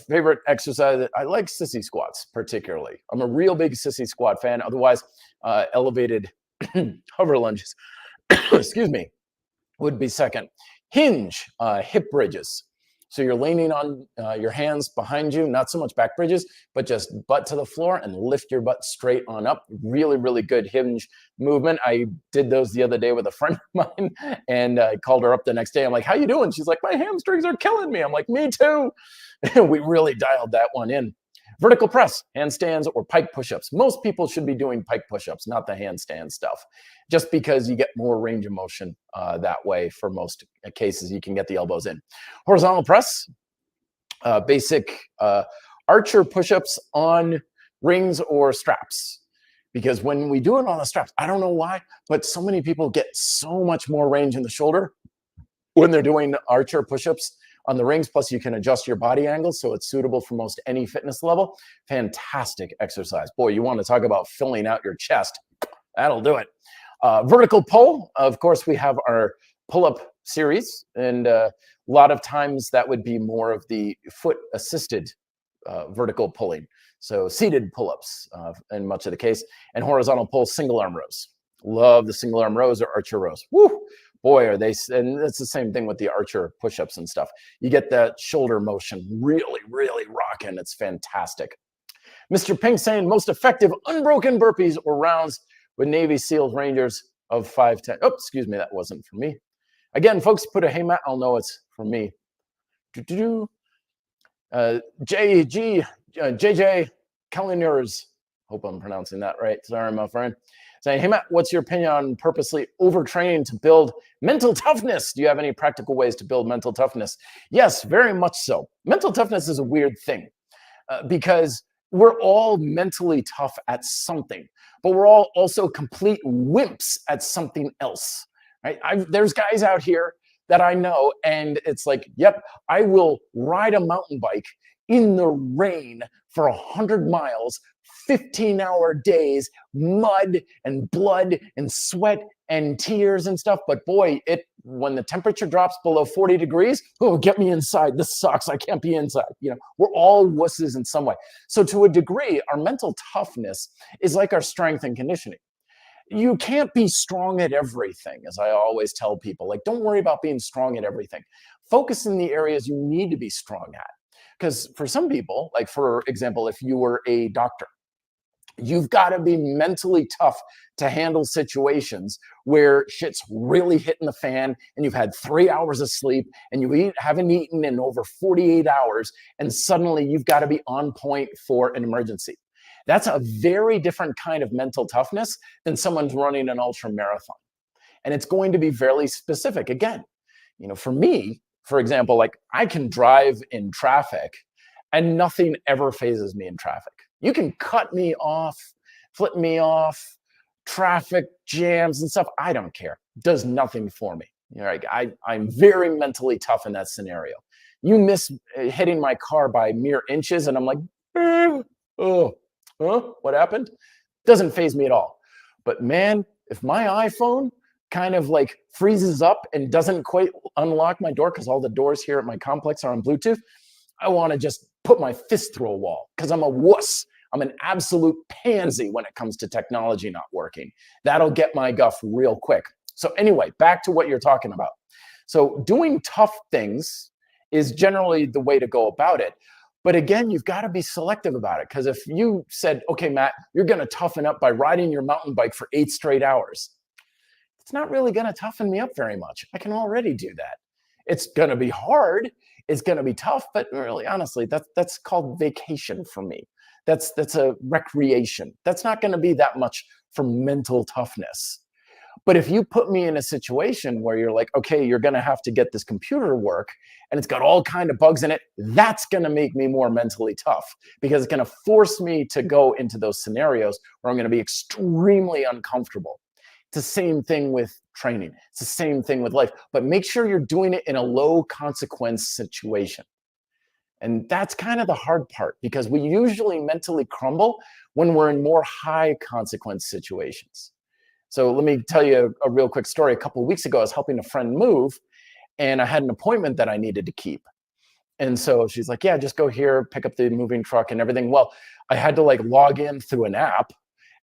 [SPEAKER 1] Favorite exercise. I like sissy squats particularly. I'm a real big sissy squat fan. Otherwise, elevated hover lunges, excuse me, would be second. Hinge, hip bridges. So you're leaning on your hands behind you, not so much back bridges, but just butt to the floor and lift your butt straight on up. Really, really good hinge movement. I did those the other day with a friend of mine, and I called her up the next day. I'm like, how you doing? She's like, my hamstrings are killing me. I'm like, me too. We really dialed that one in. Vertical press, handstands, or pike push-ups. Most people should be doing pike push-ups, not the handstand stuff, just because you get more range of motion that way. For most cases, you can get the elbows in. Horizontal press, basic archer push-ups on rings or straps. Because when we do it on the straps, I don't know why, but so many people get so much more range in the shoulder when they're doing archer push-ups on the rings. Plus you can adjust your body angle so it's suitable for most any fitness level. Fantastic exercise. Boy, you want to talk about filling out your chest. That'll do it. Vertical pull. Of course, we have our pull-up series, and a lot of times that would be more of the foot-assisted vertical pulling. So seated pull-ups in much of the case, and horizontal pull, single arm rows. Love the single arm rows or archer rows. Woo! Boy, are they, and it's the same thing with the archer push-ups and stuff. You get that shoulder motion really, really rocking. It's fantastic. Mr. Pink saying most effective unbroken burpees or rounds with Navy SEALs Rangers of 5'10". Oh, excuse me, that wasn't for me. Again, folks, put a hey Matt, I'll know it's for me. JJ Kalliners, hope I'm pronouncing that right. Sorry, my friend. Saying, hey Matt, what's your opinion on purposely overtraining to build mental toughness? Do you have any practical ways to build mental toughness? Yes, very much so. Mental toughness is a weird thing because we're all mentally tough at something, but we're all also complete wimps at something else, right? There's guys out here that I know, and it's like, yep, I will ride a mountain bike in the rain for 100 miles 15-hour days, mud and blood and sweat and tears and stuff. But boy, when the temperature drops below 40 degrees, oh, get me inside. This sucks. I can't be inside. We're all wusses in some way. So to a degree, our mental toughness is like our strength and conditioning. You can't be strong at everything, as I always tell people. Like, don't worry about being strong at everything. Focus in the areas you need to be strong at. Because for some people, like for example, if you were a doctor, you've got to be mentally tough to handle situations where shit's really hitting the fan and you've had 3 hours of sleep and you haven't eaten in over 48 hours and suddenly you've got to be on point for an emergency. That's a very different kind of mental toughness than someone's running an ultra marathon. And it's going to be fairly specific. Again, for me, for example, like I can drive in traffic and nothing ever phases me in traffic. You can cut me off, flip me off, traffic jams and stuff. I don't care. It does nothing for me. I'm very mentally tough in that scenario. You miss hitting my car by mere inches and I'm like, what happened? Doesn't faze me at all. But man, if my iPhone kind of like freezes up and doesn't quite unlock my door because all the doors here at my complex are on Bluetooth, I want to just put my fist through a wall because I'm a wuss. I'm an absolute pansy when it comes to technology not working. That'll get my guff real quick. So anyway, back to what you're talking about. So doing tough things is generally the way to go about it. But again, you've got to be selective about it. Because if you said, okay, Matt, you're going to toughen up by riding your mountain bike for 8 straight hours, it's not really going to toughen me up very much. I can already do that. It's going to be hard. It's going to be tough. But really, honestly, that's called vacation for me. That's a recreation. That's not going to be that much for mental toughness. But if you put me in a situation where you're like, okay, you're going to have to get this computer to work and it's got all kinds of bugs in it, that's going to make me more mentally tough because it's going to force me to go into those scenarios where I'm going to be extremely uncomfortable. It's the same thing with training. It's the same thing with life. But make sure you're doing it in a low consequence situation. And that's kind of the hard part because we usually mentally crumble when we're in more high consequence situations. So let me tell you a real quick story. A couple of weeks ago, I was helping a friend move and I had an appointment that I needed to keep. And so she's like, yeah, just go here, pick up the moving truck and everything. Well, I had to like log in through an app.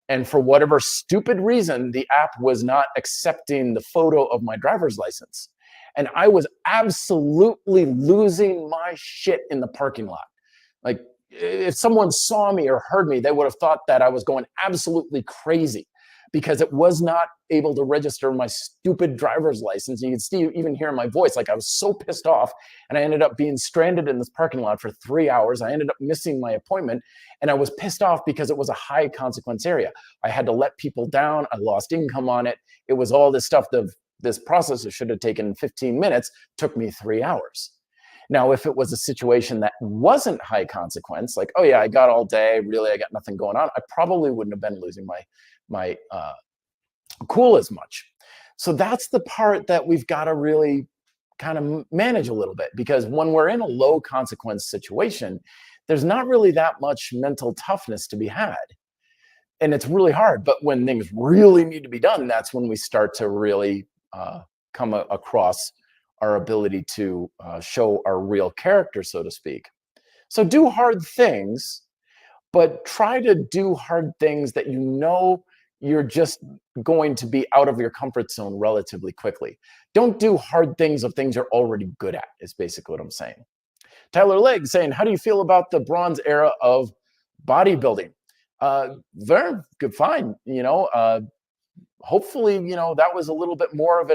[SPEAKER 1] And for whatever stupid reason, the app was not accepting the photo of my driver's license. And I was absolutely losing my shit in the parking lot. Like if someone saw me or heard me, they would have thought that I was going absolutely crazy because it was not able to register my stupid driver's license. You can see, even hear my voice, like I was so pissed off and I ended up being stranded in this parking lot for 3 hours. I ended up missing my appointment and I was pissed off because it was a high consequence area. I had to let people down. I lost income on it. It was all this stuff. This process that should have taken 15 minutes took me 3 hours. Now, if it was a situation that wasn't high consequence, like, oh yeah, I got all day, really, I got nothing going on, I probably wouldn't have been losing my cool as much. So that's the part that we've got to really kind of manage a little bit, because when we're in a low consequence situation, there's not really that much mental toughness to be had. And it's really hard. But when things really need to be done, that's when we start to really come across our ability to show our real character, so to speak. So do hard things, but try to do hard things that you know you're just going to be out of your comfort zone relatively quickly. Don't do hard things of things you're already good at, is basically what I'm saying. Tyler Legg saying, how do you feel about the bronze era of bodybuilding? Very good, fine. Hopefully, that was a little bit more of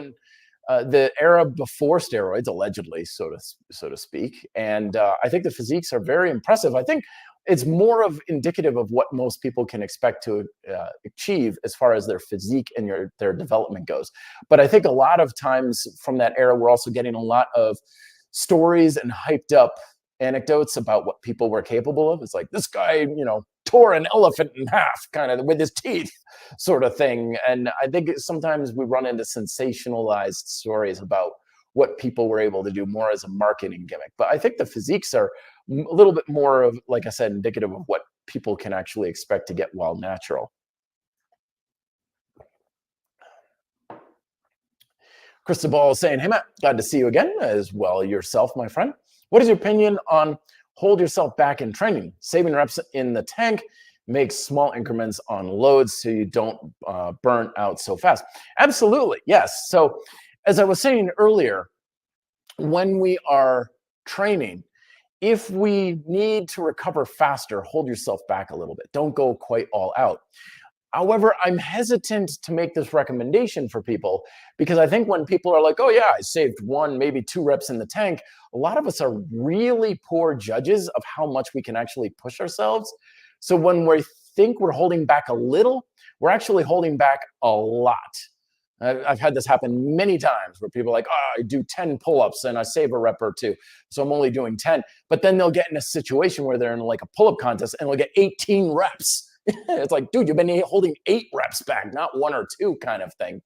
[SPEAKER 1] the era before steroids, allegedly, so to speak. And I think the physiques are very impressive. I think it's more of indicative of what most people can expect to achieve as far as their physique and their development goes. But I think a lot of times from that era, we're also getting a lot of stories and hyped up anecdotes about what people were capable of. It's like, this guy, tore an elephant in half kind of with his teeth sort of thing. And I think sometimes we run into sensationalized stories about what people were able to do more as a marketing gimmick. But I think the physiques are a little bit more of, like I said, indicative of what people can actually expect to get while natural. Cristobal saying, hey, Matt, glad to see you again, as well yourself, my friend. What is your opinion on hold yourself back in training? Saving reps in the tank, make small increments on loads so you don't burn out so fast. Absolutely, yes. So as I was saying earlier, when we are training, if we need to recover faster, hold yourself back a little bit. Don't go quite all out. However, I'm hesitant to make this recommendation for people because I think when people are like, oh yeah, I saved 1, maybe 2 reps in the tank, a lot of us are really poor judges of how much we can actually push ourselves. So when we think we're holding back a little, we're actually holding back a lot. I've had this happen many times where people are like, oh, I do 10 pull-ups and I save a rep or 2. So I'm only doing 10. But then they'll get in a situation where they're in like a pull-up contest and they'll get 18 reps. It's like, dude, you've been holding 8 reps back, not 1 or 2 kind of thing.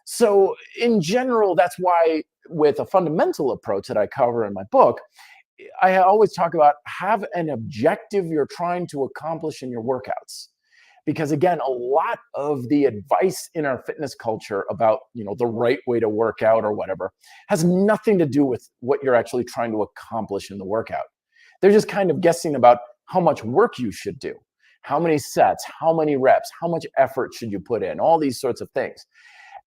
[SPEAKER 1] So in general, that's why with a fundamental approach that I cover in my book, I always talk about have an objective you're trying to accomplish in your workouts. Because again, a lot of the advice in our fitness culture about, the right way to work out or whatever has nothing to do with what you're actually trying to accomplish in the workout. They're just kind of guessing about how much work you should do. How many sets, how many reps, how much effort should you put in, all these sorts of things.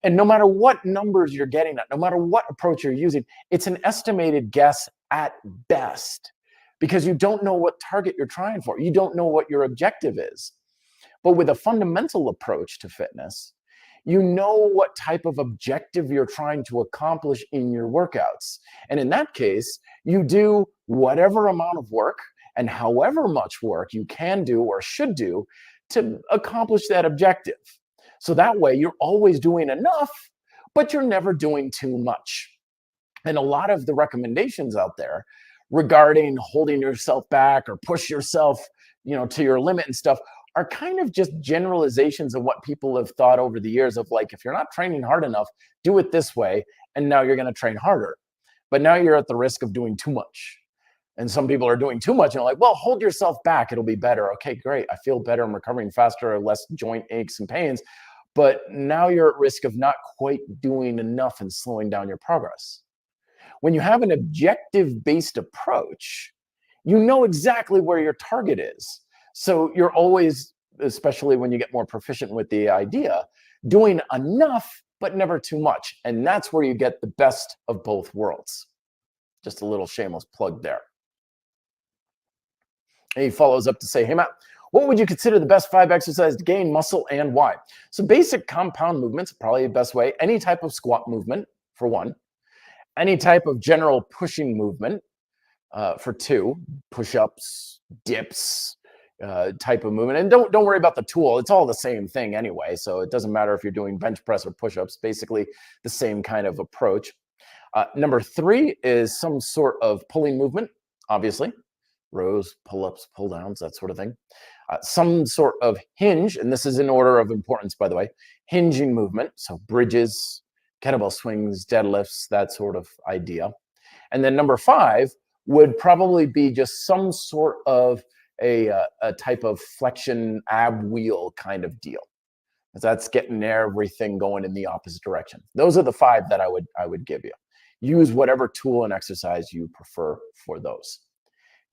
[SPEAKER 1] And no matter what numbers you're getting at, no matter what approach you're using, it's an estimated guess at best because you don't know what target you're trying for. You don't know what your objective is. But with a fundamental approach to fitness, you know what type of objective you're trying to accomplish in your workouts. And in that case, you do whatever amount of work and however much work you can do or should do to accomplish that objective. So that way you're always doing enough, but you're never doing too much. And a lot of the recommendations out there regarding holding yourself back or push yourself, to your limit and stuff are kind of just generalizations of what people have thought over the years of like, if you're not training hard enough, do it this way. And now you're going to train harder. But now you're at the risk of doing too much. And some people are doing too much and are like, well, hold yourself back. It'll be better. Okay, great. I feel better. I'm recovering faster, less joint aches and pains. But now you're at risk of not quite doing enough and slowing down your progress. When you have an objective-based approach, you know exactly where your target is. So you're always, especially when you get more proficient with the idea, doing enough, but never too much. And that's where you get the best of both worlds. Just a little shameless plug there. And he follows up to say, hey, Matt, what would you consider the best 5 exercises to gain muscle and why? So basic compound movements, probably the best way. Any type of squat movement, for 1. Any type of general pushing movement, for 2. Push-ups, dips, type of movement. And don't worry about the tool. It's all the same thing anyway. So it doesn't matter if you're doing bench press or push-ups, basically the same kind of approach. Number 3 is some sort of pulling movement, obviously. Rows, pull-ups, pull-downs, that sort of thing. Some sort of hinge, and this is in order of importance, by the way, hinging movement. So bridges, kettlebell swings, deadlifts, that sort of idea. And then number 5 would probably be just some sort of a type of flexion ab wheel kind of deal. That's getting everything going in the opposite direction. Those are the 5 that I would give you. Use whatever tool and exercise you prefer for those.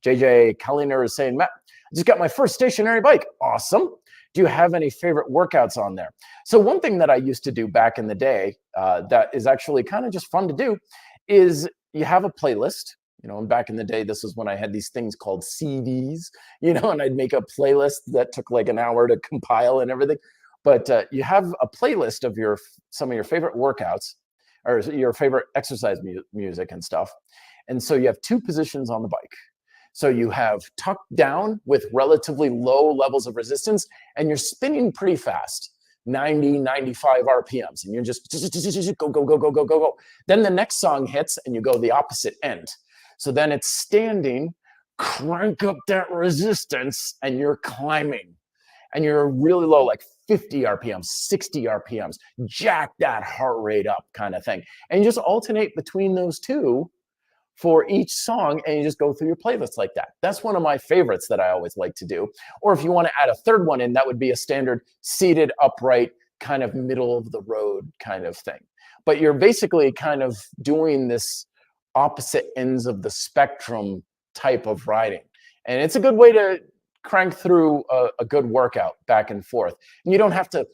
[SPEAKER 1] JJ Kelliner is saying, Matt, I just got my first stationary bike. Awesome. Do you have any favorite workouts on there? So one thing that I used to do back in the day that is actually kind of just fun to do is you have a playlist. And back in the day, this is when I had these things called CDs, and I'd make a playlist that took like an hour to compile and everything. But you have a playlist of some of your favorite workouts or your favorite exercise music and stuff. And so you have 2 positions on the bike. So you have tucked down with relatively low levels of resistance, and you're spinning pretty fast, 90, 95 RPMs, and you're just go, go, go, go, go, go, go. Then the next song hits, and you go the opposite end. So then it's standing, crank up that resistance, and you're climbing. And you're really low, like 50 RPMs, 60 RPMs, jack that heart rate up kind of thing. And you just alternate between those 2 for each song, and you just go through your playlist like that. That's one of my favorites that I always like to do. Or if you want to add a third one in, that would be a standard seated upright kind of middle of the road kind of thing. But you're basically kind of doing this opposite ends of the spectrum type of riding. And it's a good way to crank through a good workout back and forth. And you don't have to,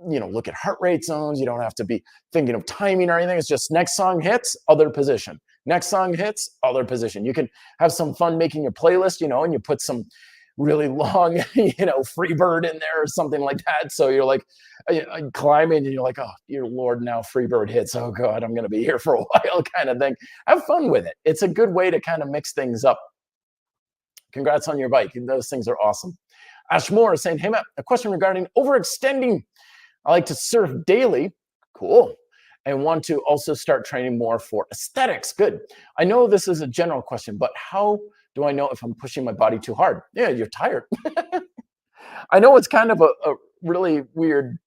[SPEAKER 1] look at heart rate zones. You don't have to be thinking of timing or anything. It's just next song hits, other position. Next song hits, other position. You can have some fun making your playlist, and you put some really long, Freebird in there or something like that. So you're like climbing and you're like, oh, dear Lord, now Freebird hits. Oh God, I'm going to be here for a while kind of thing. Have fun with it. It's a good way to kind of mix things up. Congrats on your bike. Those things are awesome. Ashmore is saying, hey, Matt, a question regarding overextending. I like to surf daily. Cool. And want to also start training more for aesthetics. Good. I know this is a general question, but how do I know if I'm pushing my body too hard? Yeah, you're tired. I know it's kind of a really weird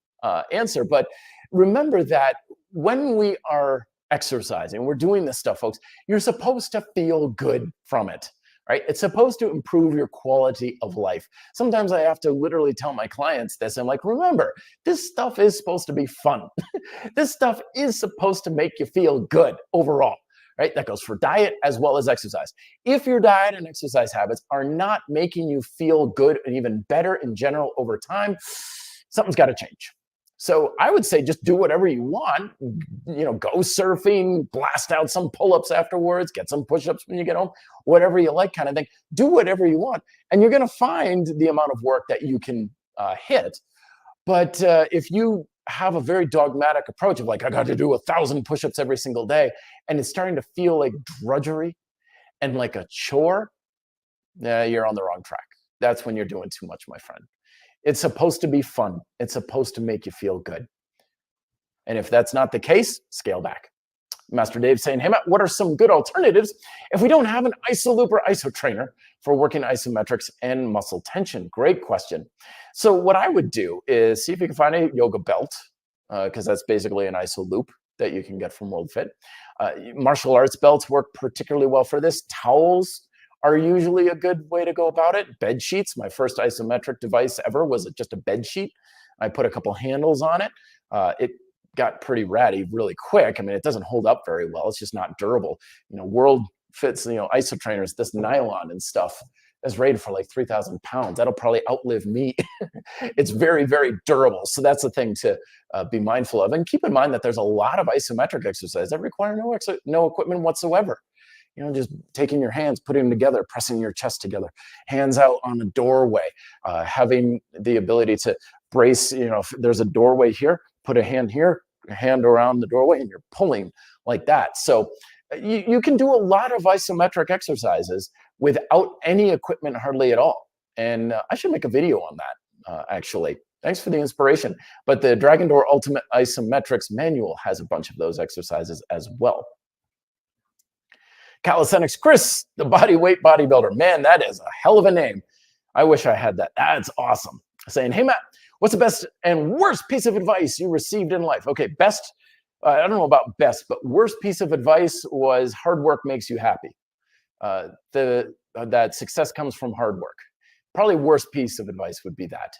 [SPEAKER 1] answer, but remember that when we are exercising, we're doing this stuff, folks, you're supposed to feel good from it. Right? It's supposed to improve your quality of life. Sometimes I have to literally tell my clients this. I'm like, remember, this stuff is supposed to be fun. This stuff is supposed to make you feel good overall, right? That goes for diet as well as exercise. If your diet and exercise habits are not making you feel good and even better in general over time, something's got to change. So I would say just do whatever you want, go surfing, blast out some pull-ups afterwards, get some push-ups when you get home, whatever you like kind of thing. Do whatever you want. And you're going to find the amount of work that you can hit. But if you have a very dogmatic approach of like, I got to do 1,000 push-ups every single day, and it's starting to feel like drudgery and like a chore, you're on the wrong track. That's when you're doing too much, my friend. It's supposed to be fun. It's supposed to make you feel good. And if that's not the case, scale back. Master Dave saying, hey, Matt, what are some good alternatives if we don't have an IsoLoop or IsoTrainer for working isometrics and muscle tension? Great question. So what I would do is see if you can find a yoga belt, because that's basically an IsoLoop that you can get from WorldFit. Martial arts belts work particularly well for this. Towels are usually a good way to go about it. Bed sheets. My first isometric device ever was just a bed sheet. I put a couple handles on it. It got pretty ratty really quick. I mean, it doesn't hold up very well. It's just not durable. World Fits, IsoTrainers, this nylon and stuff is rated for like 3,000 pounds. That'll probably outlive me. It's very, very durable. So that's the thing to be mindful of. And keep in mind that there's a lot of isometric exercises that require no equipment whatsoever. Just taking your hands, putting them together, pressing your chest together, hands out on a doorway, having the ability to brace, if there's a doorway here, put a hand here, a hand around the doorway, and you're pulling like that. So you can do a lot of isometric exercises without any equipment hardly at all. And I should make a video on that, actually. Thanks for the inspiration. But the Dragon Door Ultimate Isometrics Manual has a bunch of those exercises as well. Calisthenics Chris, the bodyweight bodybuilder. Man, that is a hell of a name. I wish I had that. That's awesome. Saying, hey, Matt, what's the best and worst piece of advice you received in life? Okay, best, I don't know about best, but worst piece of advice was hard work makes you happy. That success comes from hard work. Probably worst piece of advice would be that,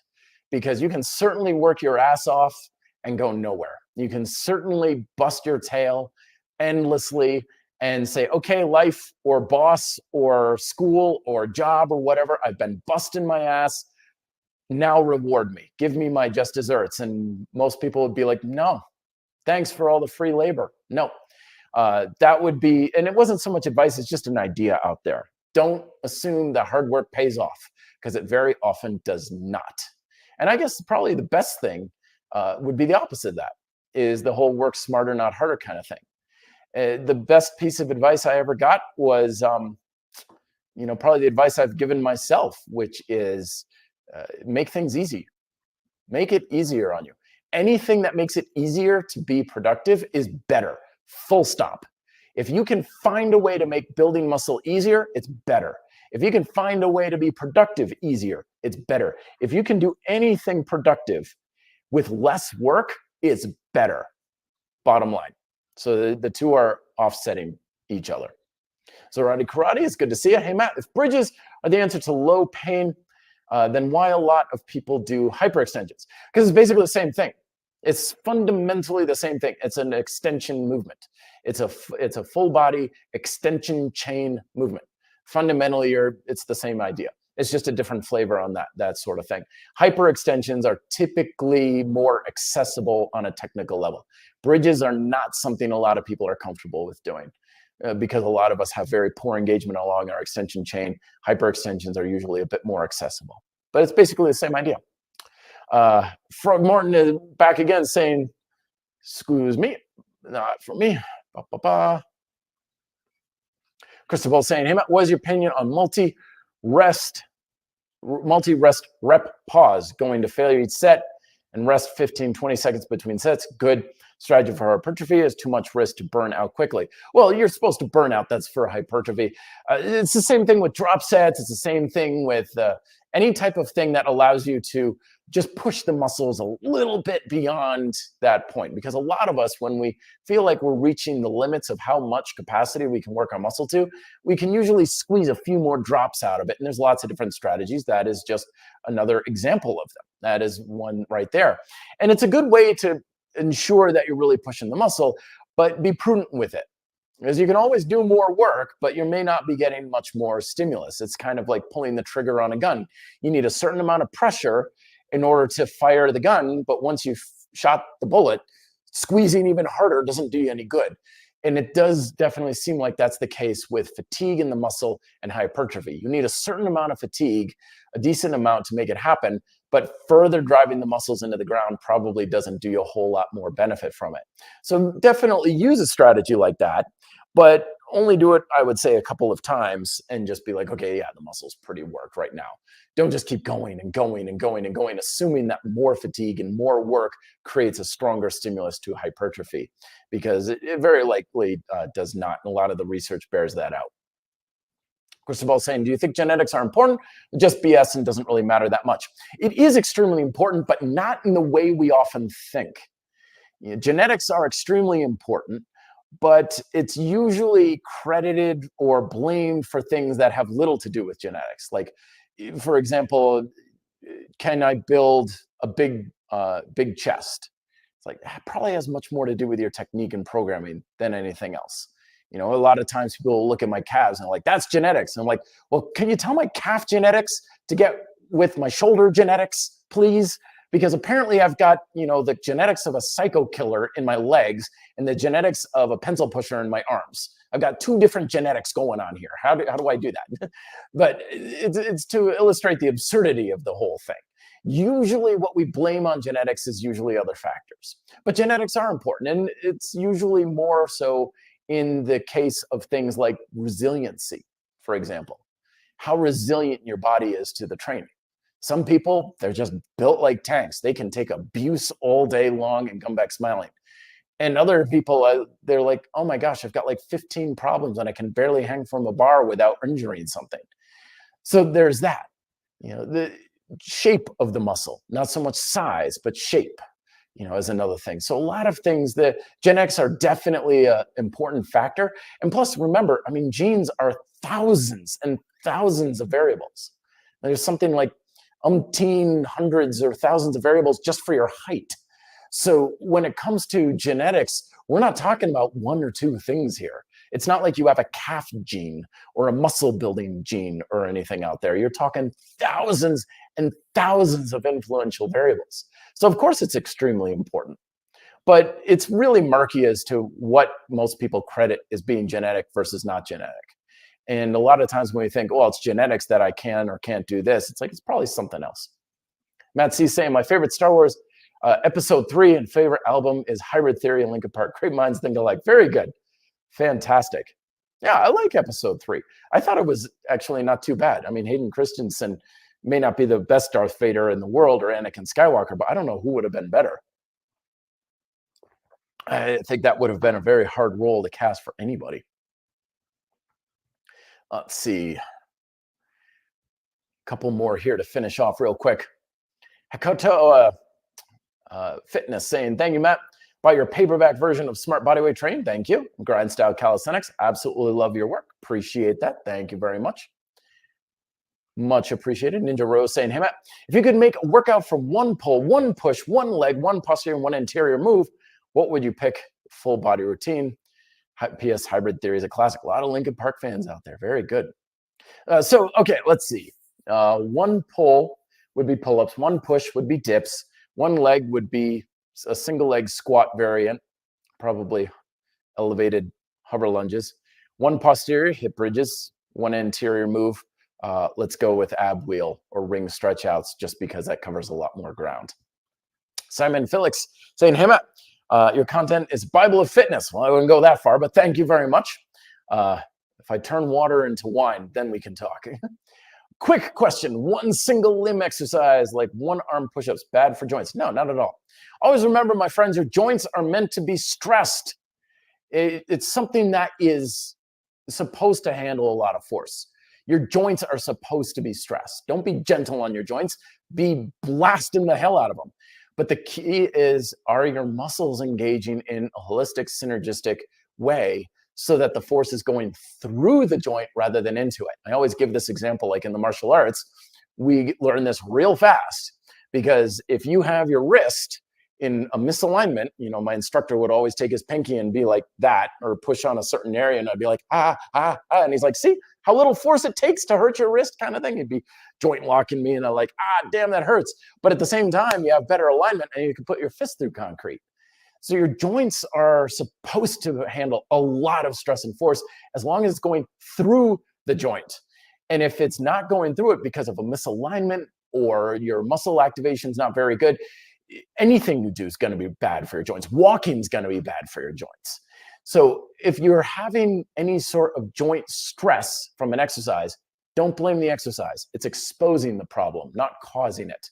[SPEAKER 1] because you can certainly work your ass off and go nowhere. You can certainly bust your tail endlessly and say, okay, life or boss or school or job or whatever, I've been busting my ass. Now reward me. Give me my just desserts. And most people would be like, no, thanks for all the free labor. No, that would be, and it wasn't so much advice, it's just an idea out there. Don't assume that hard work pays off, because it very often does not. And I guess probably the best thing would be the opposite of that, is the whole work smarter, not harder kind of thing. The best piece of advice I ever got was, probably the advice I've given myself, which is make things easy. Make it easier on you. Anything that makes it easier to be productive is better. Full stop. If you can find a way to make building muscle easier, it's better. If you can find a way to be productive easier, it's better. If you can do anything productive with less work, it's better. Bottom line. So the two are offsetting each other. Zarate Karate, it's good to see you. Hey, Matt, if bridges are the answer to low pain, then why a lot of people do hyperextensions? Because it's basically the same thing. It's fundamentally the same thing. It's an extension movement. It's a full body extension chain movement. Fundamentally, it's the same idea. It's just a different flavor on that sort of thing. Hyperextensions are typically more accessible on a technical level. Bridges are not something a lot of people are comfortable with doing because a lot of us have very poor engagement along our extension chain. Hyperextensions are usually a bit more accessible, but it's basically the same idea. Frog Martin is back again saying, excuse me, not for me. Ba, ba, ba. Christopher saying, hey, Matt, what is your opinion on multi-rest rep pause, going to failure each set and rest 15, 20 seconds between sets? Good strategy for hypertrophy is too much risk to burn out quickly. Well, you're supposed to burn out. That's for hypertrophy. It's the same thing with drop sets. It's the same thing with any type of thing that allows you to just push the muscles a little bit beyond that point. Because a lot of us, when we feel like we're reaching the limits of how much capacity we can work our muscle to, we can usually squeeze a few more drops out of it. And there's lots of different strategies. That is just another example of them. That is one right there. And it's a good way to ensure that you're really pushing the muscle, but be prudent with it. Because you can always do more work, but you may not be getting much more stimulus. It's kind of like pulling the trigger on a gun. You need a certain amount of pressure in order to fire the gun, but once you've shot the bullet, squeezing even harder doesn't do you any good. And it does definitely seem like that's the case with fatigue in the muscle and hypertrophy. You need a certain amount of fatigue, a decent amount to make it happen, but further driving the muscles into the ground probably doesn't do you a whole lot more benefit from it. So definitely use a strategy like that, but only do it, I would say, a couple of times and just be like, okay, yeah, the muscle's pretty worked right now. Don't just keep going and going and going and going, assuming that more fatigue and more work creates a stronger stimulus to hypertrophy, because it very likely does not. And a lot of the research bears that out. Cristobal saying, do you think genetics are important? Just BS and doesn't really matter that much. It is extremely important, but not in the way we often think. You know, genetics are extremely important, but it's usually credited or blamed for things that have little to do with genetics. Like, for example, can I build a big chest? It's like, that probably has much more to do with your technique and programming than anything else. You know, a lot of times people will look at my calves and they're like, that's genetics. And I'm like, well, can you tell my calf genetics to get with my shoulder genetics, please? Because apparently I've got, you know, the genetics of a psycho killer in my legs and the genetics of a pencil pusher in my arms. I've got two different genetics going on here. How do I do that? But it's to illustrate the absurdity of the whole thing. Usually what we blame on genetics is usually other factors. But genetics are important, and it's usually more so in the case of things like resiliency, for example. How resilient your body is to the training. Some people, they're just built like tanks. They can take abuse all day long and come back smiling. And other people, they're like, oh my gosh, I've got like 15 problems and I can barely hang from a bar without injuring something. So there's that. You know, the shape of the muscle, not so much size, but shape, you know, is another thing. So a lot of things, the genetics are definitely an important factor. And plus, remember, I mean, genes are thousands and thousands of variables. There's something like umpteen hundreds or thousands of variables just for your height. So when it comes to genetics, we're not talking about one or two things here. It's not like you have a calf gene or a muscle building gene or anything out there. You're talking thousands and thousands of influential variables. So of course it's extremely important, but it's really murky as to what most people credit as being genetic versus not genetic. And a lot of times when we think, well, it's genetics that I can or can't do this, it's like, it's probably something else. Matt C saying, my favorite Star Wars episode 3 and favorite album is Hybrid Theory and Linkin Park. Great minds think alike. Very good. Fantastic. Yeah, I like episode 3. I thought it was actually not too bad. I mean, Hayden Christensen may not be the best Darth Vader in the world or Anakin Skywalker, but I don't know who would have been better. I think that would have been a very hard role to cast for anybody. Let's see. A couple more here to finish off real quick. Hakoto Fitness saying, thank you, Matt. Buy your paperback version of Smart Bodyweight Training. Thank you. Grind Style Calisthenics. Absolutely love your work. Appreciate that. Thank you very much. Much appreciated. Ninja Rose saying, hey, Matt, if you could make a workout from one pull, one push, one leg, one posterior, and one anterior move, what would you pick? Full body routine. PS Hybrid Theory is a classic. A lot of Linkin Park fans out there. Very good. Okay, let's see. One pull would be pull-ups. One push would be dips. One leg would be a single leg squat variant, probably elevated hover lunges. One posterior, hip bridges. One anterior move. Let's go with ab wheel or ring stretch outs, just because that covers a lot more ground. Simon Felix saying, hey, Matt, your content is Bible of Fitness. Well, I wouldn't go that far, but thank you very much. If I turn water into wine, then we can talk. Quick question. One single limb exercise, like one arm push-ups, bad for joints? No, not at all. Always remember, my friends, your joints are meant to be stressed. It's something that is supposed to handle a lot of force. Your joints are supposed to be stressed. Don't be gentle on your joints. Be blasting the hell out of them. But the key is, are your muscles engaging in a holistic, synergistic way so that the force is going through the joint rather than into it? I always give this example, like in the martial arts, we learn this real fast, because if you have your wrist in a misalignment, my instructor would always take his pinky and be like that, or push on a certain area, and I'd be like, and he's like, see how little force it takes to hurt your wrist, kind of thing. He'd be joint locking me, and I'm like, damn, that hurts. But at the same time, you have better alignment and you can put your fist through concrete. So your joints are supposed to handle a lot of stress and force as long as it's going through the joint. And if it's not going through it because of a misalignment or your muscle activation is not very good, anything you do is going to be bad for your joints. Walking is going to be bad for your joints. So if you're having any sort of joint stress from an exercise, don't blame the exercise. It's exposing the problem, not causing it.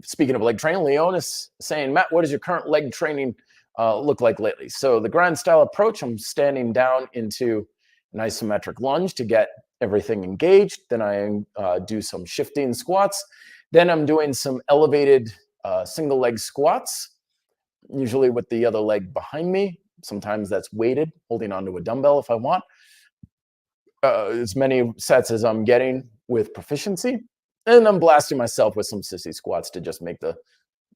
[SPEAKER 1] Speaking of leg training, Leon is saying, Matt, what does your current leg training look like lately? So the grind style approach, I'm standing down into an isometric lunge to get everything engaged. Then I do some shifting squats. Then I'm doing some elevated single leg squats, usually with the other leg behind me. Sometimes that's weighted, holding onto a dumbbell if I want. As many sets as I'm getting with proficiency. And I'm blasting myself with some sissy squats to just make the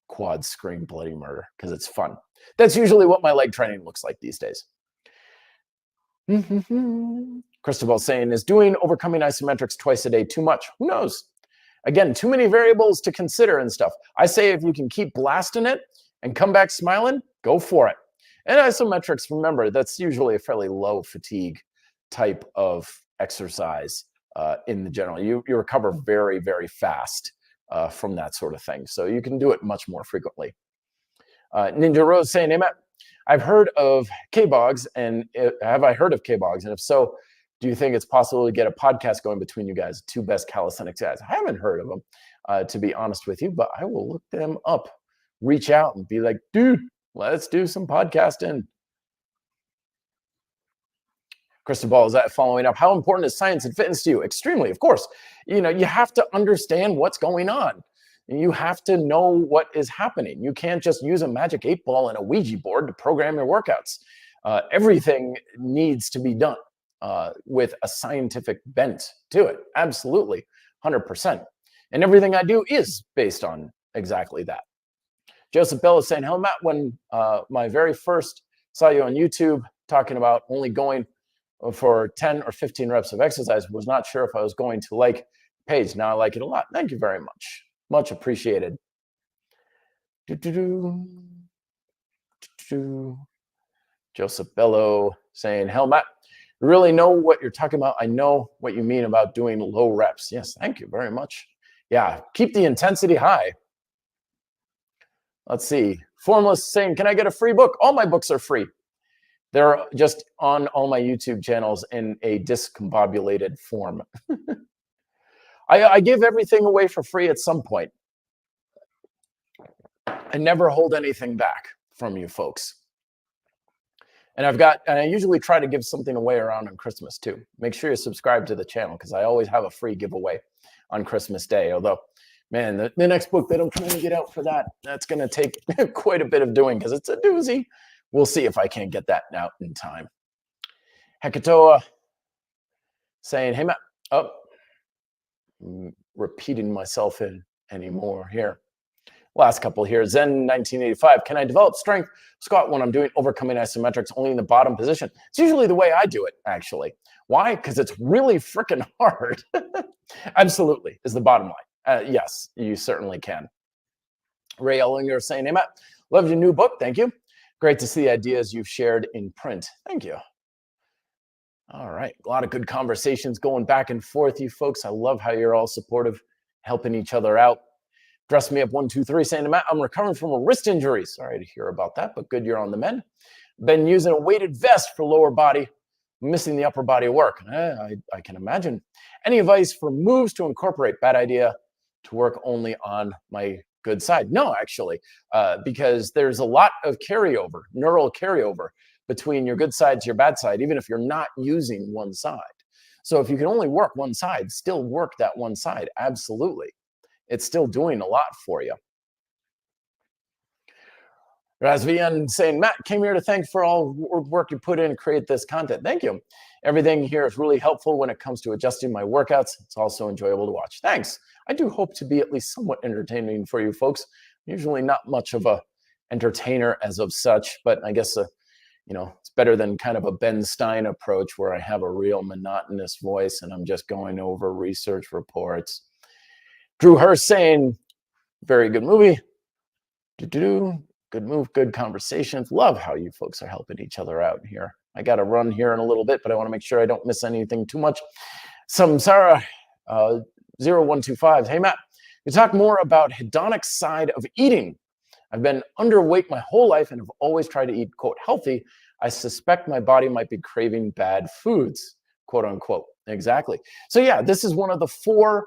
[SPEAKER 1] quads scream bloody murder, because it's fun. That's usually what my leg training looks like these days. Cristobal saying, is doing overcoming isometrics twice a day too much? Who knows? Again, too many variables to consider and stuff. I say if you can keep blasting it and come back smiling, go for it. And isometrics, remember, that's usually a fairly low fatigue type of exercise in the general. You recover very, very fast from that sort of thing. So you can do it much more frequently. Ninja Rose saying, hey, Matt, I've heard of K-Bogs, and have I heard of K-Bogs? And if so, do you think it's possible to get a podcast going between you guys, two best calisthenics guys? I haven't heard of them, to be honest with you, but I will look them up, reach out and be like, dude, let's do some podcasting. Cristobal, is that following up? How important is science and fitness to you? Extremely, of course. You have to understand what's going on. You have to know what is happening. You can't just use a magic 8-ball and a Ouija board to program your workouts. Everything needs to be done with a scientific bent to it. Absolutely, 100%. And everything I do is based on exactly that. Joseph Bell is saying, hello, Matt, when my very first saw you on YouTube talking about only going for 10 or 15 reps of exercise, was not sure if I was going to like the page. Now I like it a lot. Thank you very much. Much appreciated. Joseph Bello saying, hell, Matt, you really know what you're talking about. I know what you mean about doing low reps. Yes, thank you very much. Yeah, keep the intensity high. Let's see. Formless saying, can I get a free book? All my books are free. They're just on all my YouTube channels in a discombobulated form. I give everything away for free at some point. I never hold anything back from you folks. And I usually try to give something away around on Christmas too. Make sure you subscribe to the channel, because I always have a free giveaway on Christmas Day. Although Man, the next book that I'm trying to get out for that's going to take quite a bit of doing because it's a doozy. We'll see if I can't get that out in time. Hekatoa saying, hey, Matt, repeating myself anymore here. Last couple here. Zen 1985. Can I develop strength squat when I'm doing overcoming isometrics only in the bottom position? It's usually the way I do it, actually. Why? Because it's really freaking hard. Absolutely, is the bottom line. Yes, you certainly can. Ray Ellinger saying, hey, Matt, love your new book. Thank you. Great to see the ideas you've shared in print. Thank you. All right. A lot of good conversations going back and forth, you folks. I love how you're all supportive, helping each other out. Dress Me Up 123 saying, Matt, I'm recovering from a wrist injury. Sorry to hear about that, but good you're on the mend. Been using a weighted vest for lower body, missing the upper body work. I can imagine. Any advice for moves to incorporate? Bad idea to work only on my good side. No, actually, because there's a lot of carryover, neural carryover between your good side to your bad side, even if you're not using one side. So if you can only work one side, still work that one side. Absolutely. It's still doing a lot for you. Razvian saying, Matt, came here to thank for all work you put in to create this content. Thank you. Everything here is really helpful when it comes to adjusting my workouts. It's also enjoyable to watch. Thanks. I do hope to be at least somewhat entertaining for you folks. Usually not much of a entertainer as of such, but I guess it's better than kind of a Ben Stein approach where I have a real monotonous voice and I'm just going over research reports. Drew Hurst saying, very good movie. Good move, good conversations. Love how you folks are helping each other out here. I got to run here in a little bit, but I want to make sure I don't miss anything too much. Samsara 0125. Hey, Matt, you talk more about hedonic side of eating. I've been underweight my whole life and have always tried to eat, quote, healthy. I suspect my body might be craving bad foods, quote unquote. Exactly. So yeah, this is one of the 4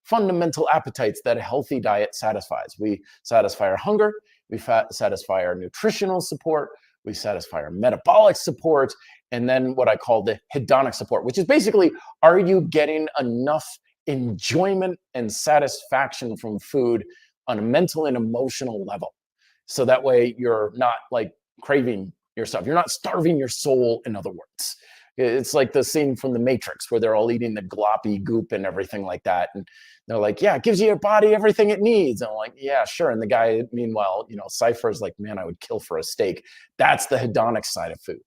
[SPEAKER 1] fundamental appetites that a healthy diet satisfies. We satisfy our hunger, we satisfy our nutritional support, we satisfy our metabolic support, and then what I call the hedonic support, which is basically, are you getting enough enjoyment and satisfaction from food on a mental and emotional level? So that way you're not like craving yourself. You're not starving your soul, in other words. It's like the scene from The Matrix where they're all eating the gloppy goop and everything like that. And they're like, yeah, it gives your body everything it needs. And I'm like, yeah, sure. And the guy, meanwhile, Cypher's like, man, I would kill for a steak. That's the hedonic side of food.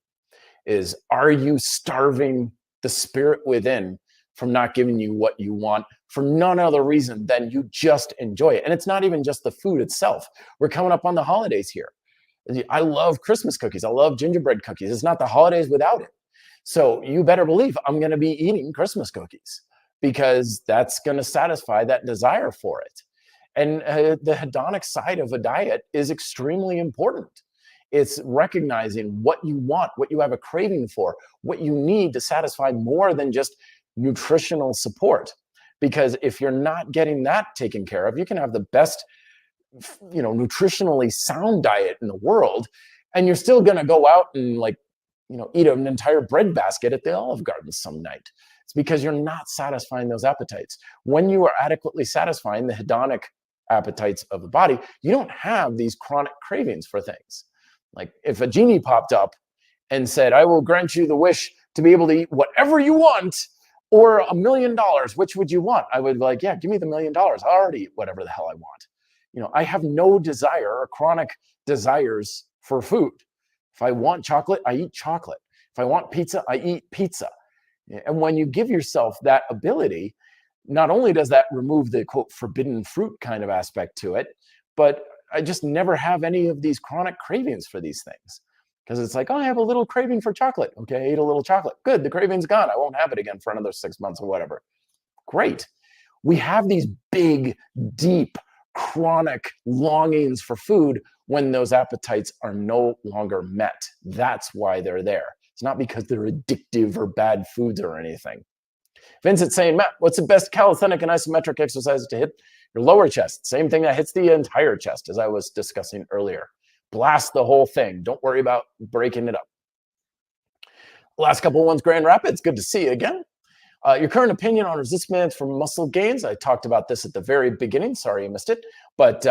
[SPEAKER 1] Is, are you starving the spirit within from not giving you what you want for none other reason than you just enjoy it? And it's not even just the food itself. We're coming up on the holidays here. I love Christmas cookies. I love gingerbread cookies. It's not the holidays without it. So you better believe I'm going to be eating Christmas cookies because that's going to satisfy that desire for it. And the hedonic side of a diet is extremely important. It's recognizing what you want, what you have a craving for, what you need to satisfy more than just nutritional support. Because if you're not getting that taken care of, you can have the best, nutritionally sound diet in the world, and you're still going to go out and eat an entire bread basket at the Olive Garden some night. It's because you're not satisfying those appetites. When you are adequately satisfying the hedonic appetites of the body, you don't have these chronic cravings for things. Like if a genie popped up and said, I will grant you the wish to be able to eat whatever you want or $1 million, which would you want? I would be like, yeah, give me the $1 million. I already eat whatever the hell I want. I have no desire or chronic desires for food. If I want chocolate, I eat chocolate. If I want pizza, I eat pizza. And when you give yourself that ability, not only does that remove the, quote, forbidden fruit kind of aspect to it, but I just never have any of these chronic cravings for these things. Because it's like, oh, I have a little craving for chocolate. Okay, I ate a little chocolate. Good, the craving's gone. I won't have it again for another 6 months or whatever. Great. We have these big, deep, chronic longings for food when those appetites are no longer met. That's why they're there. It's not because they're addictive or bad foods or anything. Vincent saying, Matt, what's the best calisthenic and isometric exercise to hit your lower chest? Same thing that hits the entire chest, as I was discussing earlier. Blast the whole thing. Don't worry about breaking it up. Last couple ones, Grand Rapids. Good to see you again. Your current opinion on resistance for muscle gains. I talked about this at the very beginning. Sorry you missed it. But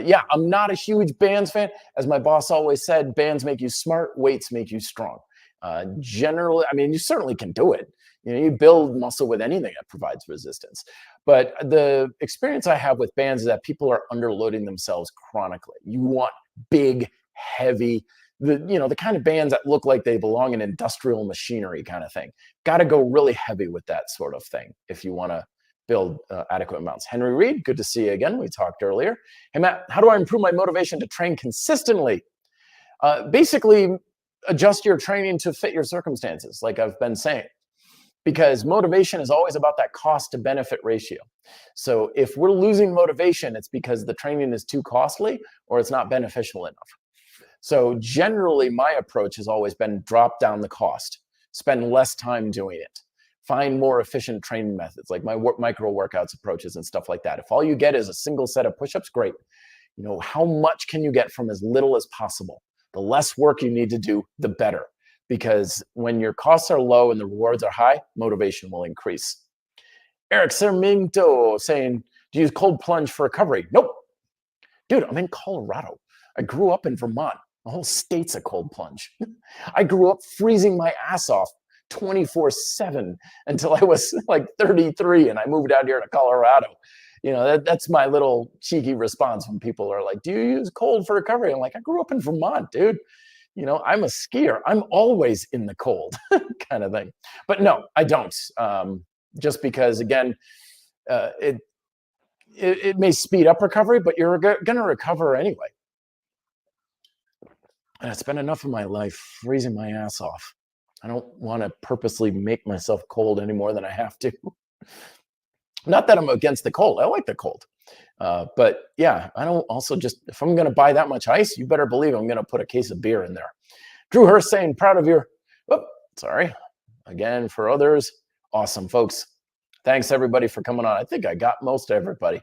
[SPEAKER 1] yeah, I'm not a huge bands fan. As my boss always said, bands make you smart, weights make you strong. Generally, I mean, you certainly can do it. You build muscle with anything that provides resistance. But the experience I have with bands is that people are underloading themselves chronically. You want big, heavy, the kind of bands that look like they belong in industrial machinery kind of thing. Got to go really heavy with that sort of thing if you want to build adequate amounts. Henry Reed, good to see you again. We talked earlier. Hey, Matt, how do I improve my motivation to train consistently? Basically, adjust your training to fit your circumstances, like I've been saying, because motivation is always about that cost to benefit ratio. So if we're losing motivation, it's because the training is too costly or it's not beneficial enough. So generally, my approach has always been drop down the cost, spend less time doing it, find more efficient training methods like my micro workouts approaches and stuff like that. If all you get is a single set of push-ups, great. How much can you get from as little as possible? The less work you need to do, the better. Because when your costs are low and the rewards are high, motivation will increase. Eric Sarmiento saying, do you use cold plunge for recovery? Nope. Dude, I'm in Colorado. I grew up in Vermont. The whole state's a cold plunge. I grew up freezing my ass off 24/7 until I was like 33 and I moved out here to Colorado. That's my little cheeky response when people are like, do you use cold for recovery? I'm like, I grew up in Vermont, dude. I'm a skier. I'm always in the cold kind of thing. But no, I don't. Just because, again, it may speed up recovery, but you're going to recover anyway. And I spent enough of my life freezing my ass off. I don't want to purposely make myself cold any more than I have to. Not that I'm against the cold. I like the cold. But yeah, I don't also if I'm going to buy that much ice, you better believe I'm going to put a case of beer in there. Drew Hurst saying, proud of your, sorry. Again, for others. Awesome, folks. Thanks, everybody, for coming on. I think I got most everybody.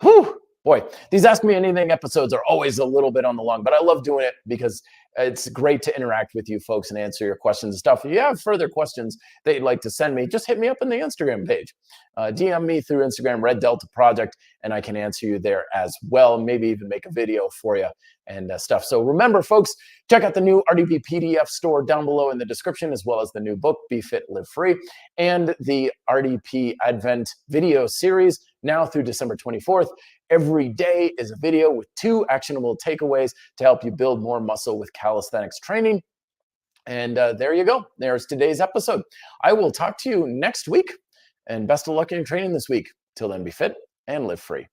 [SPEAKER 1] Whew. Boy, these Ask Me Anything episodes are always a little bit on the long, but I love doing it because it's great to interact with you folks and answer your questions and stuff. If you have further questions that you'd like to send me, just hit me up on the Instagram page. DM me through Instagram, Red Delta Project, and I can answer you there as well. Maybe even make a video for you and stuff. So remember, folks, check out the new RDP PDF store down below in the description, as well as the new book, Be Fit, Live Free, and the RDP Advent video series now through December 24th. Every day is a video with 2 actionable takeaways to help you build more muscle with calisthenics training. And there you go. There's today's episode. I will talk to you next week, and best of luck in your training this week. Till then, be fit and live free.